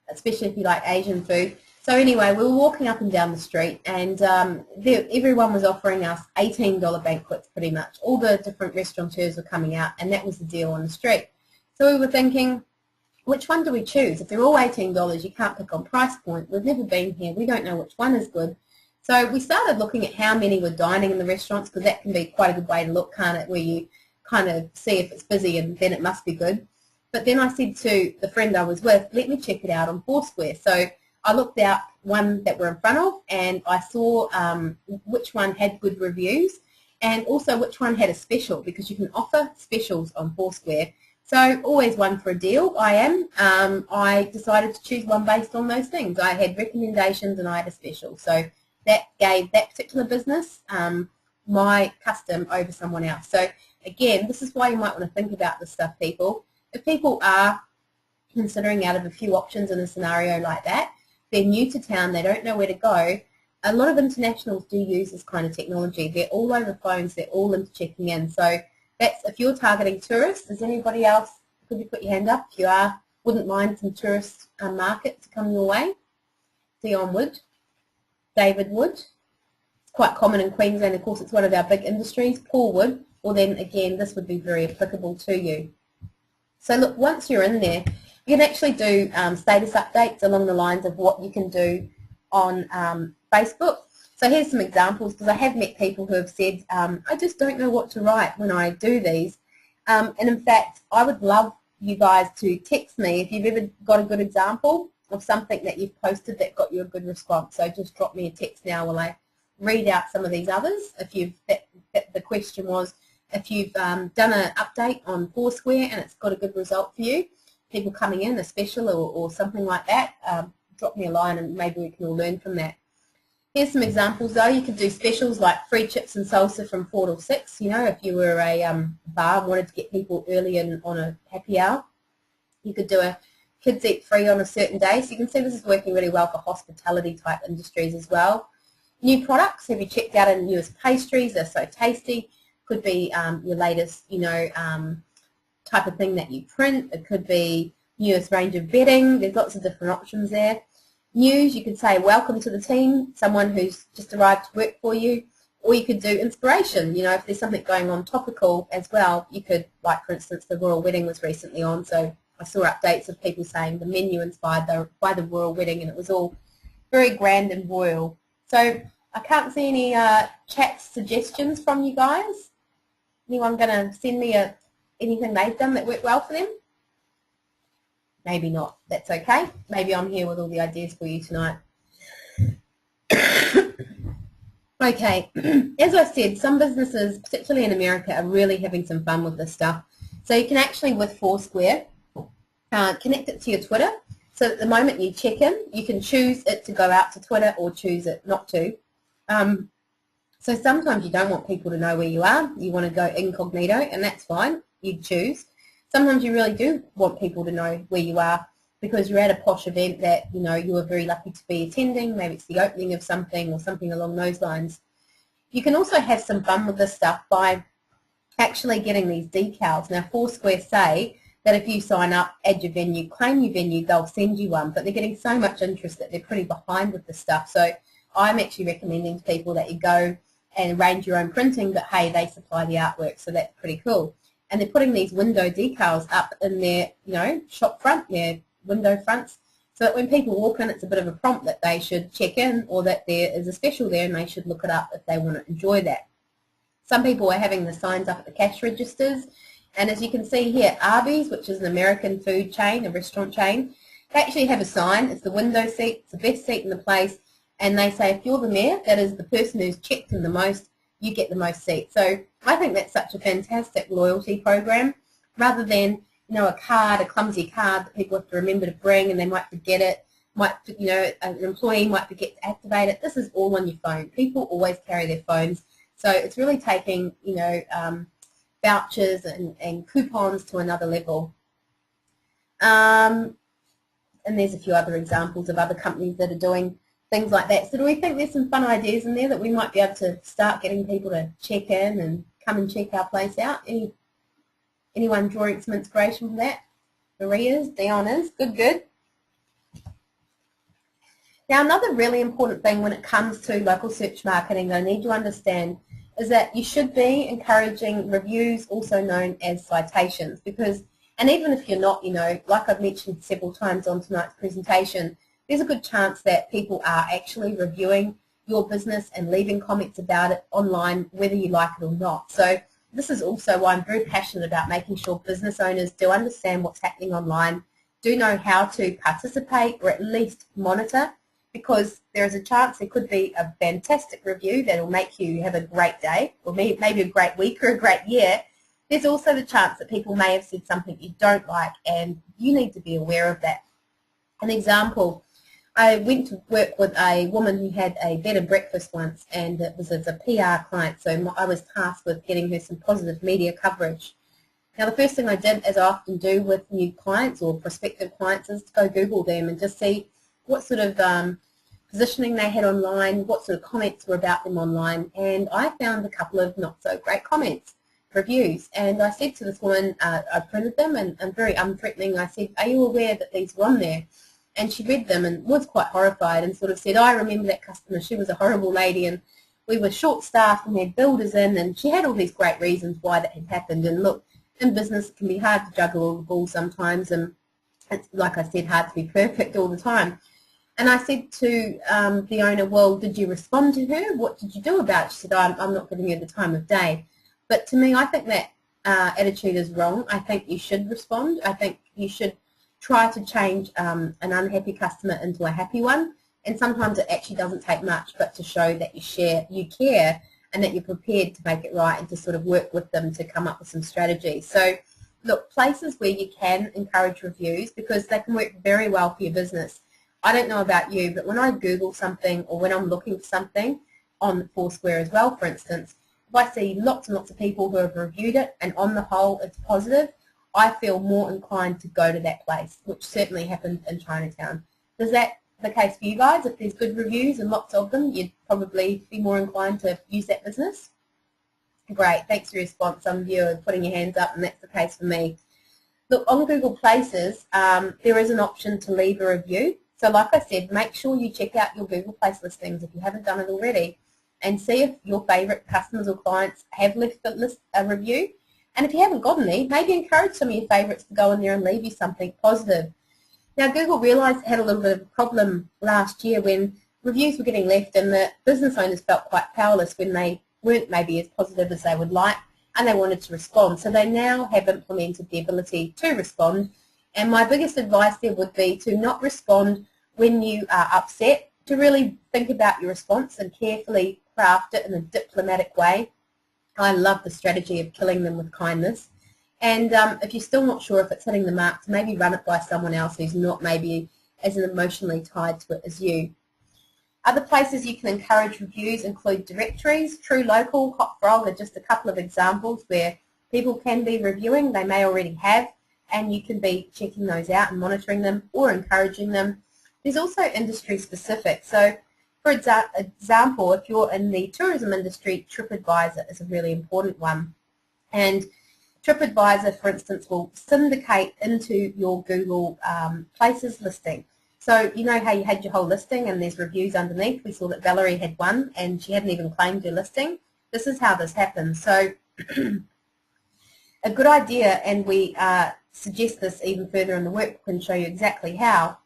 especially if you like Asian food. So anyway, we were walking up and down the street, and everyone was offering us $18 banquets pretty much. All the different restaurateurs were coming out, and that was the deal on the street. So we were thinking, which one do we choose? If they're all $18, you can't pick on price point. We've never been here. We don't know which one is good. So we started looking at how many were dining in the restaurants, because that can be quite a good way to look, can't it, where you kind of see if it's busy and then it must be good. But then I said to the friend I was with, let me check it out on Foursquare. So I looked out one that we're in front of, and I saw which one had good reviews and also which one had a special, because you can offer specials on Foursquare. So always one for a deal, I am. I decided to choose one based on those things. I had recommendations and I had a special. So that gave that particular business my custom over someone else. So again, this is why you might want to think about this stuff, people. If people are considering out of a few options in a scenario like that, they're new to town, they don't know where to go, a lot of internationals do use this kind of technology. They're all over phones, they're all into checking in. So that's if you're targeting tourists. Is anybody else, could you put your hand up if you are, wouldn't mind some tourist market to come your way? Dion Wood, David Wood. It's quite common in Queensland, of course it's one of our big industries. Paul Wood, well then again this would be very applicable to you. So look, once you're in there, you can actually do status updates along the lines of what you can do on Facebook. So here's some examples, because I have met people who have said, I just don't know what to write when I do these. And in fact, I would love you guys to text me if you've ever got a good example of something that you've posted that got you a good response. So just drop me a text now while I read out some of these others. If you've, the question was, if you've done an update on Foursquare and it's got a good result for you, people coming in, a special or something like that, drop me a line and maybe we can all learn from that. Here's some examples though. You could do specials like free chips and salsa from 4 till 6, you know, if you were a bar and wanted to get people early in on a happy hour. You could do a kids eat free on a certain day. So you can see this is working really well for hospitality type industries as well. New products, have you checked out our newest pastries? They're so tasty. Could be your latest, you know, type of thing that you print. It could be newest range of bedding. There's lots of different options there. News, you could say welcome to the team, someone who's just arrived to work for you. Or you could do inspiration, you know, if there's something going on topical as well, you could, like for instance, the royal wedding was recently on, so I saw updates of people saying the menu inspired by the royal wedding, and it was all very grand and royal. So I can't see any chat suggestions from you guys. Anyone going to send me anything they've done that worked well for them? Maybe not. That's okay. Maybe I'm here with all the ideas for you tonight. Okay, as I said, some businesses, particularly in America, are really having some fun with this stuff. So you can actually, with Foursquare, connect it to your Twitter. So at the moment you check in, you can choose it to go out to Twitter or choose it not to. So sometimes you don't want people to know where you are. You want to go incognito, and that's fine. You choose. Sometimes you really do want people to know where you are. because you're at a posh event that, you know, you were very lucky to be attending. Maybe it's the opening of something or something along those lines. You can also have some fun with this stuff by actually getting these decals. Now, Foursquare say that if you sign up, add your venue, claim your venue, they'll send you one, but they're getting so much interest that they're pretty behind with this stuff. So I'm actually recommending to people that you go and arrange your own printing, but hey, they supply the artwork, so that's pretty cool. And they're putting these window decals up in their, you know, shop front, their window fronts, so that when people walk in, it's a bit of a prompt that they should check in, or that there is a special there and they should look it up if they want to enjoy that. Some people are having the signs up at the cash registers, and as you can see here, Arby's, which is an American food chain, a restaurant chain, they actually have a sign. It's the window seat, it's the best seat in the place, and they say if you're the mayor, that is the person who's checked in the most, you get the most seats. So I think that's such a fantastic loyalty program, rather than, you know, a card, a clumsy card that people have to remember to bring and they might forget it, you know, an employee might forget to activate it. This is all on your phone. People always carry their phones. So it's really taking, you know, vouchers and coupons to another level. And there's a few other examples of other companies that are doing things like that. So do we think there's some fun ideas in there that we might be able to start getting people to check in and come and check our place out? Anyone drawing some inspiration from that? Maria's, Deanna's, good. Now, another really important thing when it comes to local search marketing that I need you to understand is that you should be encouraging reviews, also known as citations, because, and even if you're not, you know, like I've mentioned several times on tonight's presentation, there's a good chance that people are actually reviewing your business and leaving comments about it online, whether you like it or not. So this is also why I'm very passionate about making sure business owners do understand what's happening online, do know how to participate or at least monitor, because there is a chance there could be a fantastic review that will make you have a great day, or maybe a great week or a great year. There's also the chance that people may have said something you don't like, and you need to be aware of that. An example, I went to work with a woman who had a bed and breakfast once, and it was as a PR client, so I was tasked with getting her some positive media coverage. Now, the first thing I did, as I often do with new clients or prospective clients, is to go Google them and just see what sort of positioning they had online, what sort of comments were about them online, and I found a couple of not so great comments, reviews, and I said to this woman, I printed them, and very unthreatening, I said, are you aware that these were on there? And she read them and was quite horrified and sort of said, I remember that customer, she was a horrible lady, and we were short-staffed and we had builders in, and she had all these great reasons why that had happened. And look, in business it can be hard to juggle all the balls sometimes, and it's, like I said, hard to be perfect all the time. And I said to the owner, well, did you respond to her? What did you do about it? She said, I'm not giving her the time of day. But to me, I think that attitude is wrong. I think you should respond. I think you should try to change an unhappy customer into a happy one. And sometimes it actually doesn't take much, but to show that you care, and that you're prepared to make it right and to sort of work with them to come up with some strategies. So look, places where you can encourage reviews, because they can work very well for your business. I don't know about you, but when I Google something, or when I'm looking for something on Foursquare as well, for instance, if I see lots and lots of people who have reviewed it and on the whole it's positive, I feel more inclined to go to that place, which certainly happened in Chinatown. Is that the case for you guys? If there's good reviews and lots of them, you'd probably be more inclined to use that business? Great, thanks for your response. Some of you are putting your hands up, and that's the case for me. Look, on Google Places, there is an option to leave a review. So like I said, make sure you check out your Google Place listings if you haven't done it already, and see if your favourite customers or clients have left a review. And if you haven't got any, maybe encourage some of your favourites to go in there and leave you something positive. Now, Google realised it had a little bit of a problem last year when reviews were getting left, and the business owners felt quite powerless when they weren't maybe as positive as they would like, and they wanted to respond. So they now have implemented the ability to respond. And my biggest advice there would be to not respond when you are upset, to really think about your response and carefully craft it in a diplomatic way. I love the strategy of killing them with kindness. And if you're still not sure if it's hitting the mark, maybe run it by someone else who's not maybe as emotionally tied to it as you. Other places you can encourage reviews include directories. True Local, Hot Frog are just a couple of examples where people can be reviewing. They may already have and you can be checking those out and monitoring them or encouraging them. There's also industry specific. So for example, if you're in the tourism industry, TripAdvisor is a really important one. And TripAdvisor, for instance, will syndicate into your Google Places listing. So you know how you had your whole listing and there's reviews underneath? We saw that Valerie had one and she hadn't even claimed her listing. This is how this happens. So a good idea, and we suggest this even further in the workbook and show you exactly how,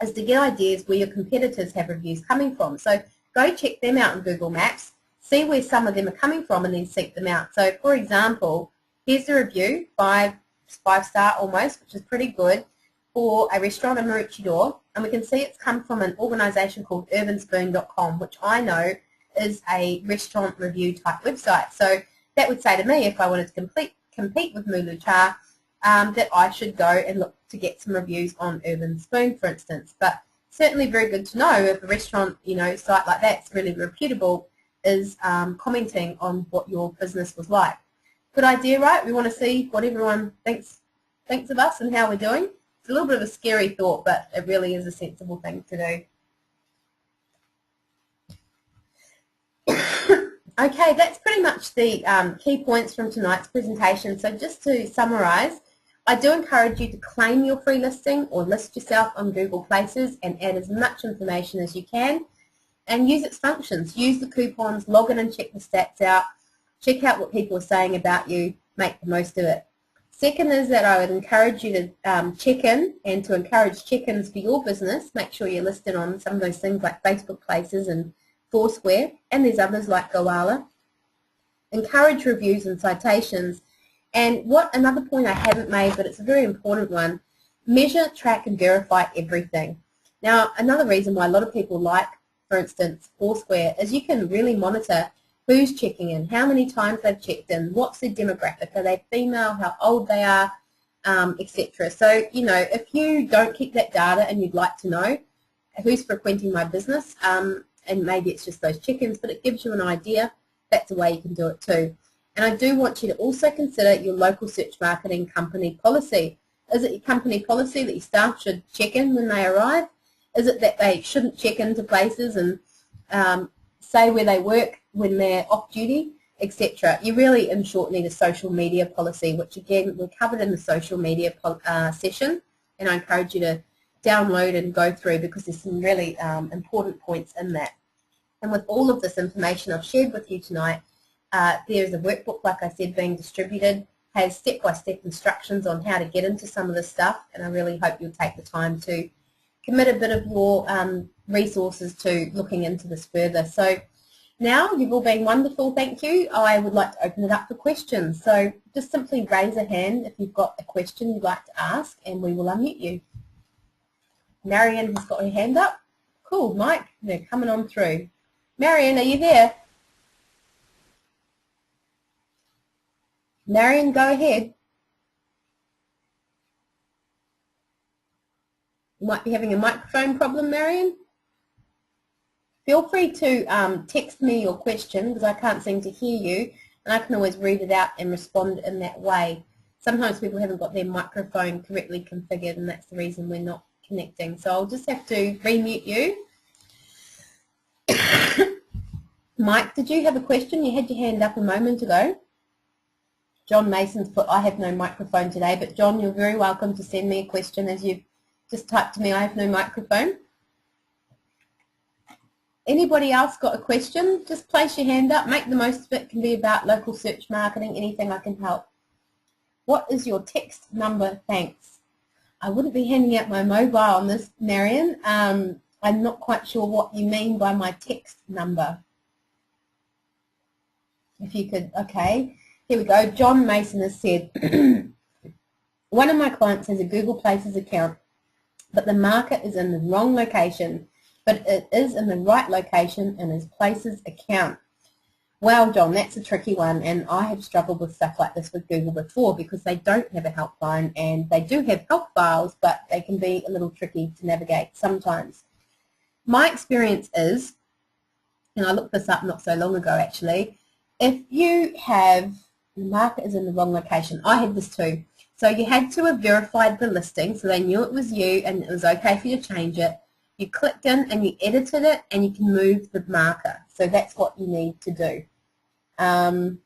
is to get ideas where your competitors have reviews coming from. So go check them out in Google Maps, see where some of them are coming from, and then seek them out. So for example, here's the review, five star almost, which is pretty good, for a restaurant in Maroochydore, and we can see it's come from an organisation called urbanspoon.com, which I know is a restaurant review type website. So that would say to me, if I wanted to compete with Mulu Cha, that I should go and look to get some reviews on Urban Spoon, for instance. But certainly very good to know if a restaurant, site like that's really reputable is commenting on what your business was like. Good idea, right? We want to see what everyone thinks of us and how we're doing. It's a little bit of a scary thought, but it really is a sensible thing to do. Okay, that's pretty much the key points from tonight's presentation. So just to summarise, I do encourage you to claim your free listing or list yourself on Google Places and add as much information as you can and use its functions. Use the coupons, log in and check the stats out, check out what people are saying about you, make the most of it. Second is that I would encourage you to check in, and to encourage check-ins for your business, make sure you're listed on some of those things like Facebook Places and Foursquare, and there's others like Goala. Encourage reviews and citations. And another point I haven't made, but it's a very important one, measure, track and verify everything. Now, another reason why a lot of people like, for instance, Foursquare, is you can really monitor who's checking in, how many times they've checked in, what's their demographic, are they female, how old they are, etc. So, if you don't keep that data and you'd like to know who's frequenting my business, and maybe it's just those check-ins, but it gives you an idea, that's a way you can do it too. And I do want you to also consider your local search marketing company policy. Is it your company policy that your staff should check in when they arrive? Is it that they shouldn't check into places and say where they work when they're off duty, etc.? You really, in short, need a social media policy, which again, we covered in the social media session, and I encourage you to download and go through because there's some really important points in that. And with all of this information I've shared with you tonight, there's a workbook, like I said, being distributed, has step-by-step instructions on how to get into some of this stuff, and I really hope you'll take the time to commit a bit of your resources to looking into this further. So now, you've all been wonderful, thank you. I would like to open it up for questions. So just simply raise a hand if you've got a question you'd like to ask, and we will unmute you. Marianne has got her hand up. Cool, Mike, they're coming on through. Marianne, are you there? Marianne, go ahead. You might be having a microphone problem, Marianne. Feel free to text me your question because I can't seem to hear you, and I can always read it out and respond in that way. Sometimes people haven't got their microphone correctly configured, and that's the reason we're not connecting. So I'll just have to remute you. Mike, did you have a question? You had your hand up a moment ago. John Mason's put, I have no microphone today, but John, you're very welcome to send me a question as you've just typed to me, I have no microphone. Anybody else got a question? Just place your hand up, make the most of it. It can be about local search marketing, anything I can help. What is your text number? Thanks. I wouldn't be handing out my mobile on this, Marion. I'm not quite sure what you mean by my text number. If you could, okay. Here we go. John Mason has said, one of my clients has a Google Places account, but the market is in the wrong location, but it is in the right location in his Places account. Well, John, that's a tricky one, and I have struggled with stuff like this with Google before because they don't have a helpline, and they do have help files, but they can be a little tricky to navigate sometimes. My experience is, and I looked this up not so long ago actually, if you have, the market is in the wrong location, I had this too. So you had to have verified the listing so they knew it was you and it was okay for you to change it. You clicked in and you edited it and you can move the marker. So that's what you need to do. I'm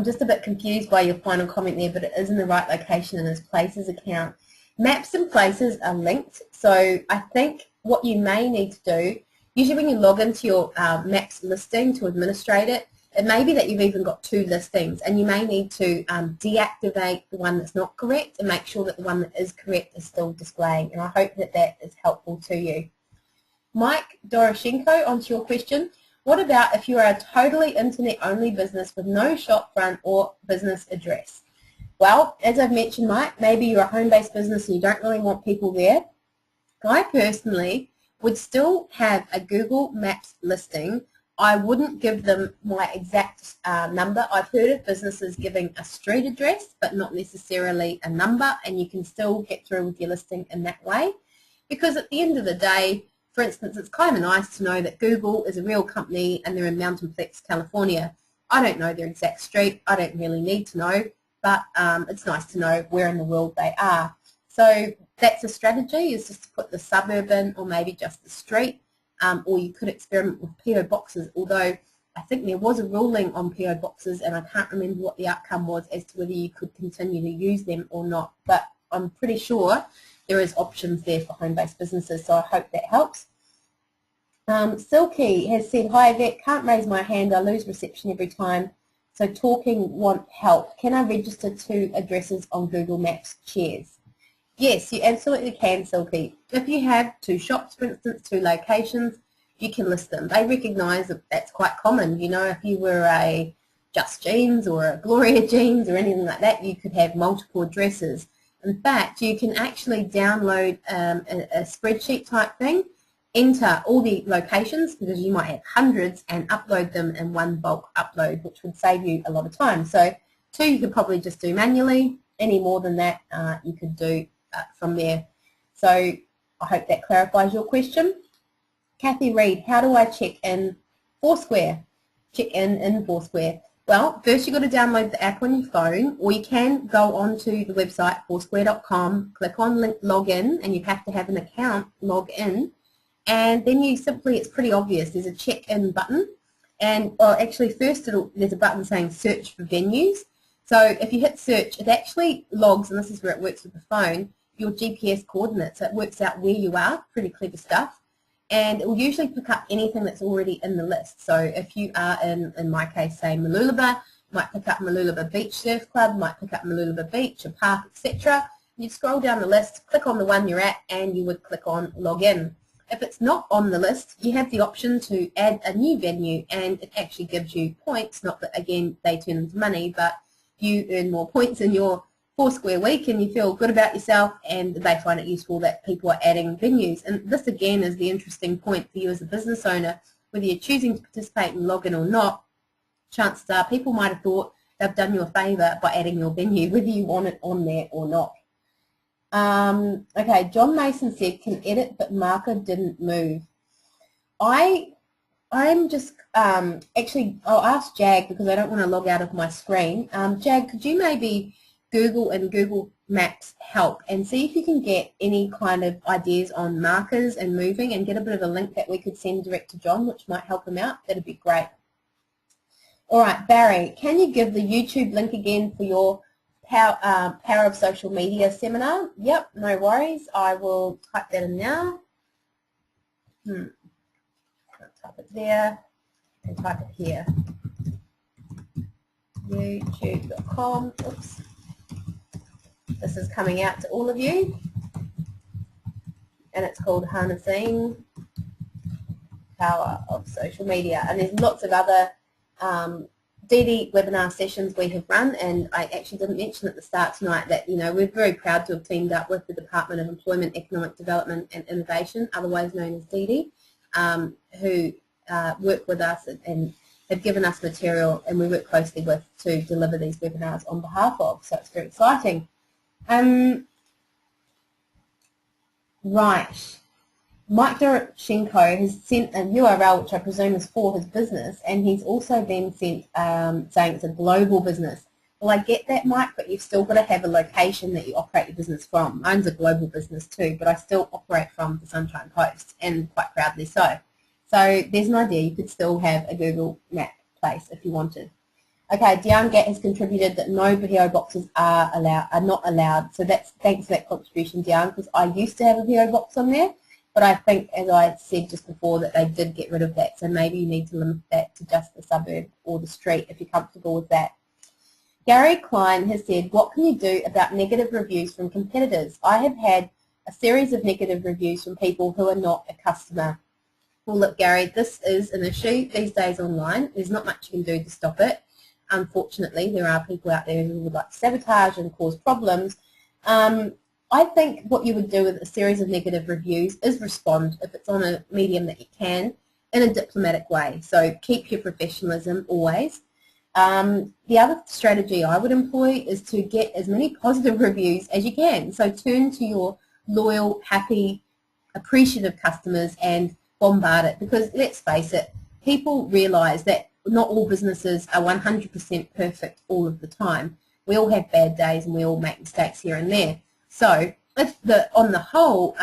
just a bit confused by your final comment there, but it is in the right location in his Places account. Maps and Places are linked, so I think what you may need to do, usually when you log into your Maps listing to administrate it, it may be that you've even got 2 listings, and you may need to deactivate the one that's not correct and make sure that the one that is correct is still displaying, and I hope that that is helpful to you. Mike Doroshenko, onto your question. What about if you are a totally internet-only business with no shop front or business address? Well, as I've mentioned, Mike, maybe you're a home-based business and you don't really want people there. I personally would still have a Google Maps listing. I wouldn't give them my exact number. I've heard of businesses giving a street address, but not necessarily a number, and you can still get through with your listing in that way. Because at the end of the day, for instance, it's kind of nice to know that Google is a real company and they're in Mountain Flex, California. I don't know their exact street. I don't really need to know, but it's nice to know where in the world they are. So that's a strategy, is just to put the suburb in or maybe just the street, or you could experiment with PO boxes, although I think there was a ruling on PO boxes and I can't remember what the outcome was as to whether you could continue to use them or not, but I'm pretty sure there is options there for home-based businesses, so I hope that helps. Silky has said, hi Yvette, can't raise my hand, I lose reception every time, so talking want help. Can I register 2 addresses on Google Maps? Cheers. Yes, you absolutely can, Silky. If you have 2 shops, for instance, 2 locations, you can list them. They recognise that that's quite common. You know, if you were a Just Jeans or a Gloria Jeans or anything like that, you could have multiple addresses. In fact, you can actually download a spreadsheet type thing, enter all the locations, because you might have hundreds, and upload them in one bulk upload, which would save you a lot of time. So 2 you could probably just do manually. Any more than that you could do from there. So I hope that clarifies your question. Kathy Reed, how do I check in Foursquare? Check in Foursquare. Well, first you've got to download the app on your phone, or you can go onto the website foursquare.com, click on login, and you have to have an account, log in, and then you simply, it's pretty obvious, there's a check-in button, and actually first there's a button saying search for venues. So if you hit search, it actually logs, and this is where it works with the phone, your GPS coordinates. So it works out where you are, pretty clever stuff. And it will usually pick up anything that's already in the list. So if you are in my case, say Mooloolaba, might pick up Mooloolaba Beach Surf Club, might pick up Mooloolaba Beach, a park, etc. You'd scroll down the list, click on the one you're at, and you would click on login. If it's not on the list, you have the option to add a new venue, and it actually gives you points, not that, again, they turn into money, but you earn more points in your Foursquare week and you feel good about yourself, and they find it useful that people are adding venues. And this again is the interesting point for you as a business owner. Whether you're choosing to participate in login or not, chances are people might have thought they've done you a favour by adding your venue, whether you want it on there or not. Okay, John Mason said, can edit but marker didn't move. I'm just, actually, I'll ask Jag because I don't want to log out of my screen. Jag, could you maybe Google and Google Maps help and see if you can get any kind of ideas on markers and moving, and get a bit of a link that we could send direct to John, which might help him out. That'd be great. All right, Barry, can you give the YouTube link again for your Power of Social Media seminar? Yep, no worries. I will type that in now. Type it there and type it here. YouTube.com. Oops. This is coming out to all of you, and it's called Harnessing Power of Social Media. And there's lots of other DD webinar sessions we have run, and I actually didn't mention at the start tonight that, you know, we're very proud to have teamed up with the Department of Employment, Economic Development and Innovation, otherwise known as DD, who work with us and have given us material, and we work closely with to deliver these webinars on behalf of, so it's very exciting. Right. Mike Doroshenko has sent a URL, which I presume is for his business, and he's also then sent saying it's a global business. Well, I get that, Mike, but you've still got to have a location that you operate your business from. Mine's a global business too, but I still operate from the Sunshine Coast, and quite proudly so. So there's an idea. You could still have a Google Map place if you wanted. Okay, Diane Gatt has contributed that no PO boxes are not allowed. So that's thanks for that contribution, Diane, because I used to have a PO box on there, but I think, as I said just before, that they did get rid of that. So maybe you need to limit that to just the suburb or the street if you're comfortable with that. Gary Klein has said, what can you do about negative reviews from competitors? I have had a series of negative reviews from people who are not a customer. Well, look, Gary, this is an issue these days online. There's not much you can do to stop it. Unfortunately, there are people out there who would like to sabotage and cause problems. I think what you would do with a series of negative reviews is respond, if it's on a medium that you can, in a diplomatic way. So keep your professionalism always. The other strategy I would employ is to get as many positive reviews as you can. So turn to your loyal, happy, appreciative customers and bombard it, because let's face it, people realise that not all businesses are 100% perfect all of the time. We all have bad days and we all make mistakes here and there. So if on the whole,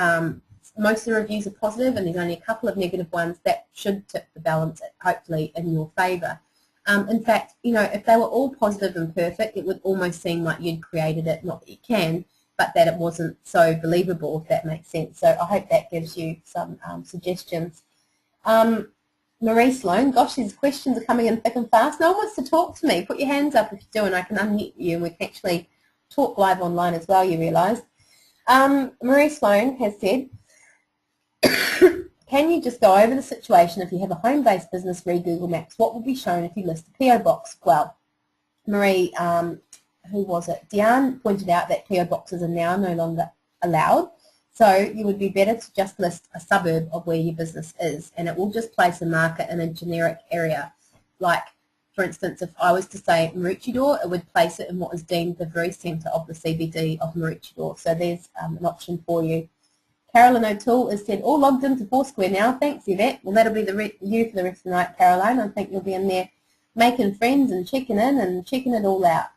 most of the reviews are positive and there's only a couple of negative ones, that should tip the balance hopefully in your favour. In fact, you know, if they were all positive and perfect, it would almost seem like you'd created it, not that you can, but that it wasn't so believable, if that makes sense. So I hope that gives you some suggestions. Marie Sloan, gosh, these questions are coming in thick and fast. No one wants to talk to me. Put your hands up if you do, and I can unmute you, and we can actually talk live online as well, you realise. Marie Sloan has said, can you just go over the situation if you have a home-based business re Google Maps? What will be shown if you list a PO box? Well, Marie, who was it? Diane pointed out that PO boxes are now no longer allowed. So you would be better to just list a suburb of where your business is, and it will just place a marker in a generic area. Like, for instance, if I was to say Maroochydore, it would place it in what is deemed the very centre of the CBD of Maroochydore. So there's an option for you. Caroline O'Toole has said, all logged into Foursquare now. Thanks, Yvette. Well, that'll be you for the rest of the night, Caroline. I think you'll be in there making friends and checking in and checking it all out.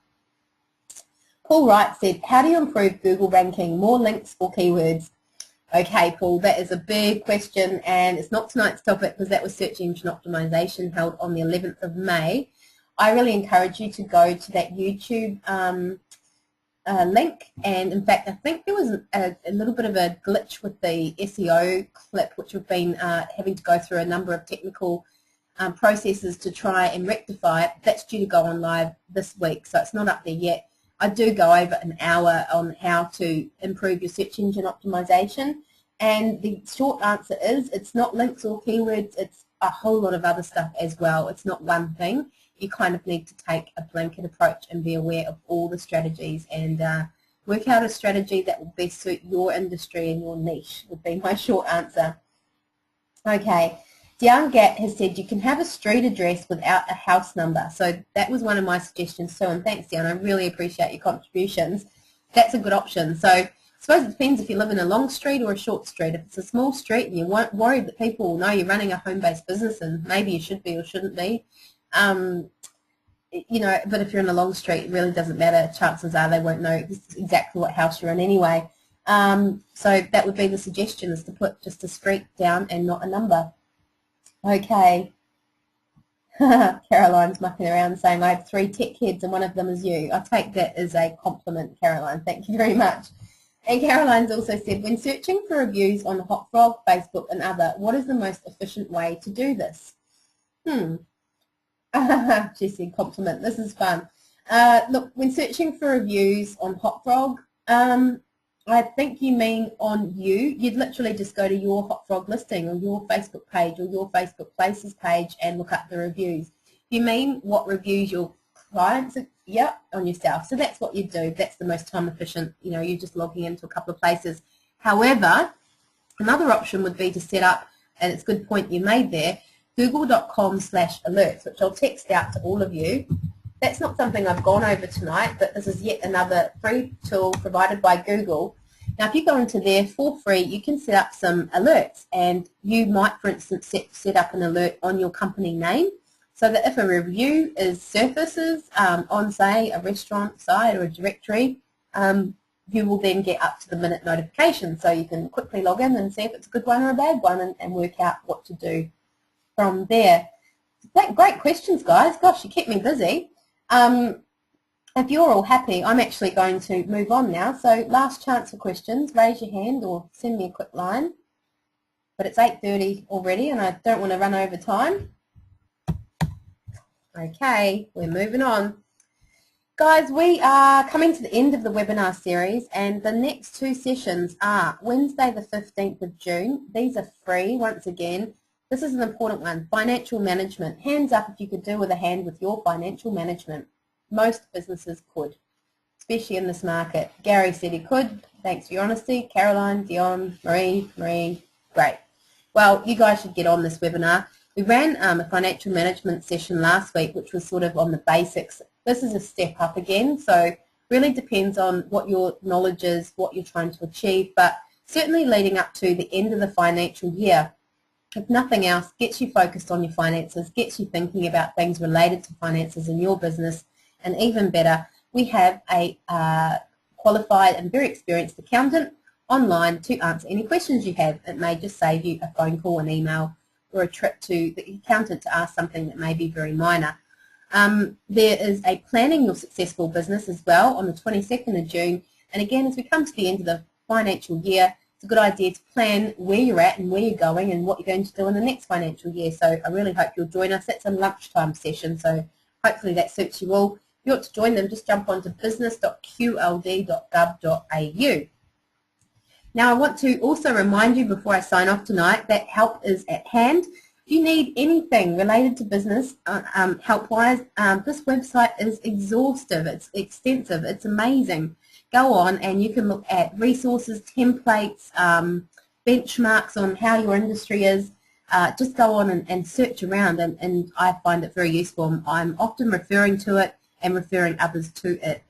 Paul Wright said, how do you improve Google ranking? More links or keywords? Okay, Paul, that is a big question, and it's not tonight's topic because that was search engine optimization held on the 11th of May. I really encourage you to go to that YouTube link, and in fact I think there was a little bit of a glitch with the SEO clip, which we've been having to go through a number of technical processes to try and rectify. That's due to go on live this week, so it's not up there yet. I do go over an hour on how to improve your search engine optimization, and the short answer is it's not links or keywords, it's a whole lot of other stuff as well. It's not one thing. You kind of need to take a blanket approach and be aware of all the strategies and work out a strategy that will best suit your industry and your niche, would be my short answer. Okay. Diane Gatt has said you can have a street address without a house number. So that was one of my suggestions too, and thanks, Diane. I really appreciate your contributions. That's a good option. So I suppose it depends if you live in a long street or a short street. If it's a small street and you're worried that people will know you're running a home-based business, and maybe you should be or shouldn't be, you know, but if you're in a long street, it really doesn't matter. Chances are they won't know exactly what house you're in anyway. So that would be the suggestion, is to put just a street down and not a number. Okay. Caroline's mucking around saying I have 3 tech heads and one of them is you. I take that as a compliment, Caroline. Thank you very much. And Caroline's also said, when searching for reviews on Hot Frog, Facebook and other, what is the most efficient way to do this? She said compliment. This is fun. Look, when searching for reviews on Hot Frog, I think you mean on you'd literally just go to your Hot Frog listing or your Facebook page or your Facebook Places page and look up the reviews. You mean what reviews your clients, yeah, on yourself. So that's what you do. That's the most time efficient. You know, you're just logging into a couple of places. However, another option would be to set up, and it's a good point you made there, google.com/alerts, which I'll text out to all of you. That's not something I've gone over tonight, but this is yet another free tool provided by Google. Now, if you go into there for free, you can set up some alerts, and you might, for instance, set up an alert on your company name. so that if a review surfaces on, say, a restaurant site or a directory, you will then get up-to-the-minute notification, so you can quickly log in and see if it's a good one or a bad one and work out what to do from there. Great questions, guys. Gosh, you kept me busy. If you're all happy, I'm actually going to move on now. So last chance for questions. Raise your hand or send me a quick line. But it's 8:30 already and I don't want to run over time. Okay, we're moving on. Guys, we are coming to the end of the webinar series, and the next two sessions are Wednesday the 15th of June. These are free once again. This is an important one, financial management. Hands up if you could do with a hand with your financial management. Most businesses could, especially in this market. Gary said he could. Thanks for your honesty. Caroline, Dion, Marie, great. Well, you guys should get on this webinar. We ran a financial management session last week, which was sort of on the basics. This is a step up again, so really depends on what your knowledge is, what you're trying to achieve, but certainly leading up to the end of the financial year, if nothing else, gets you focused on your finances, gets you thinking about things related to finances in your business, and even better, we have a qualified and very experienced accountant online to answer any questions you have. It may just save you a phone call, an email, or a trip to the accountant to ask something that may be very minor. There is a Planning Your Successful Business as well on the 22nd of June. And again, as we come to the end of the financial year, it's a good idea to plan where you're at and where you're going and what you're going to do in the next financial year. So I really hope you'll join us. That's a lunchtime session, so hopefully that suits you all. If you want to join them, just jump onto business.qld.gov.au. Now, I want to also remind you before I sign off tonight that help is at hand. If you need anything related to business help-wise, this website is exhaustive, it's extensive, it's amazing. Go on and you can look at resources, templates, benchmarks on how your industry is. Just go on and search around, and I find it very useful. I'm often referring to it and referring others to it.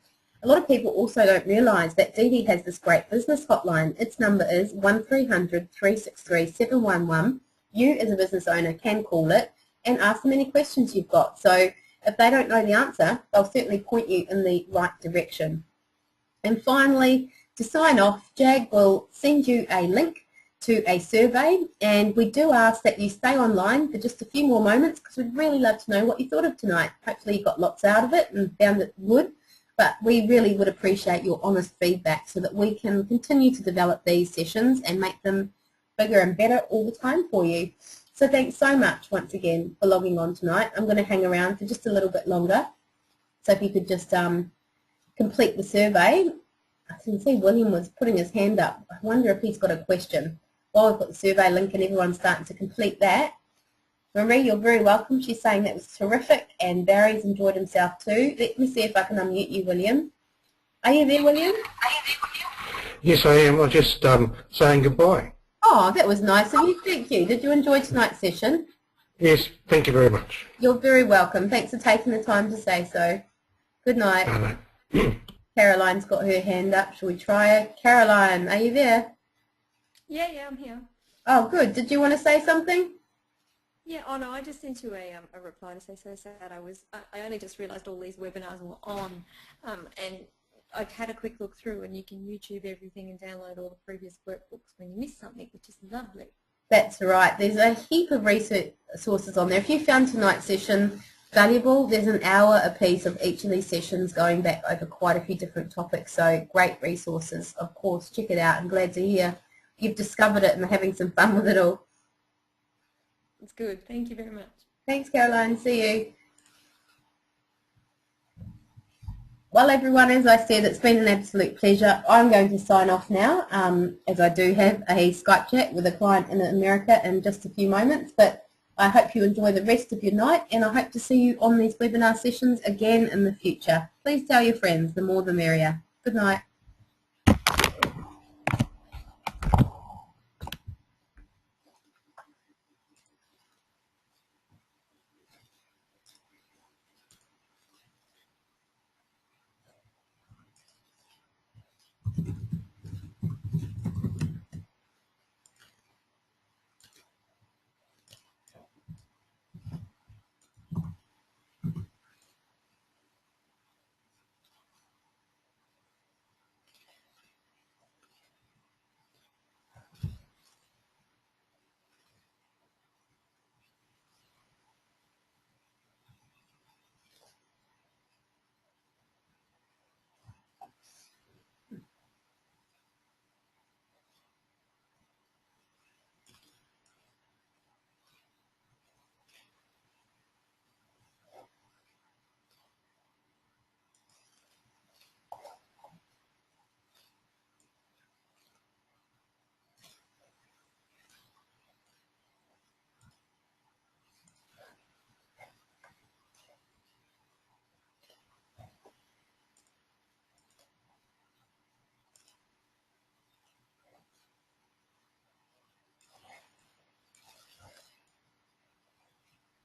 A lot of people also don't realise that Dee Dee has this great business hotline. Its number is 1300 363 711. You as a business owner can call it and ask them any questions you've got. So if they don't know the answer, they'll certainly point you in the right direction. And finally, to sign off, Jag will send you a link to a survey, and we do ask that you stay online for just a few more moments because we'd really love to know what you thought of tonight. Hopefully you got lots out of it and found it good, but we really would appreciate your honest feedback so that we can continue to develop these sessions and make them bigger and better all the time for you. So thanks so much once again for logging on tonight. I'm going to hang around for just a little bit longer. So if you could just complete the survey. I can see William was putting his hand up. I wonder if he's got a question. While we've got the survey link and everyone's starting to complete that. Marie, you're very welcome. She's saying that was terrific, and Barry's enjoyed himself too. Let me see if I can unmute you, William. Are you there, William? Yes, I am. I'm just saying goodbye. Oh, that was nice of you. Thank you. Did you enjoy tonight's session? Yes, thank you very much. You're very welcome. Thanks for taking the time to say so. Good night. Caroline's got her hand up. Shall we try her? Caroline, are you there? Yeah, I'm here. Oh, good. Did you want to say something? Yeah, oh no, I just sent you a reply to say so sad. I only just realised all these webinars were on, and I've had a quick look through, and you can YouTube everything and download all the previous workbooks when you miss something, which is lovely. That's right. There's a heap of resources on there. If you found tonight's session valuable, there's an hour a piece of each of these sessions going back over quite a few different topics. So great resources, of course. Check it out. I'm glad to hear you've discovered it and are having some fun with it all. It's good. Thank you very much. Thanks, Caroline. See you. Well, everyone, as I said, it's been an absolute pleasure. I'm going to sign off now, as I do have a Skype chat with a client in America in just a few moments. But I hope you enjoy the rest of your night, and I hope to see you on these webinar sessions again in the future. Please tell your friends, the more the merrier. Good night.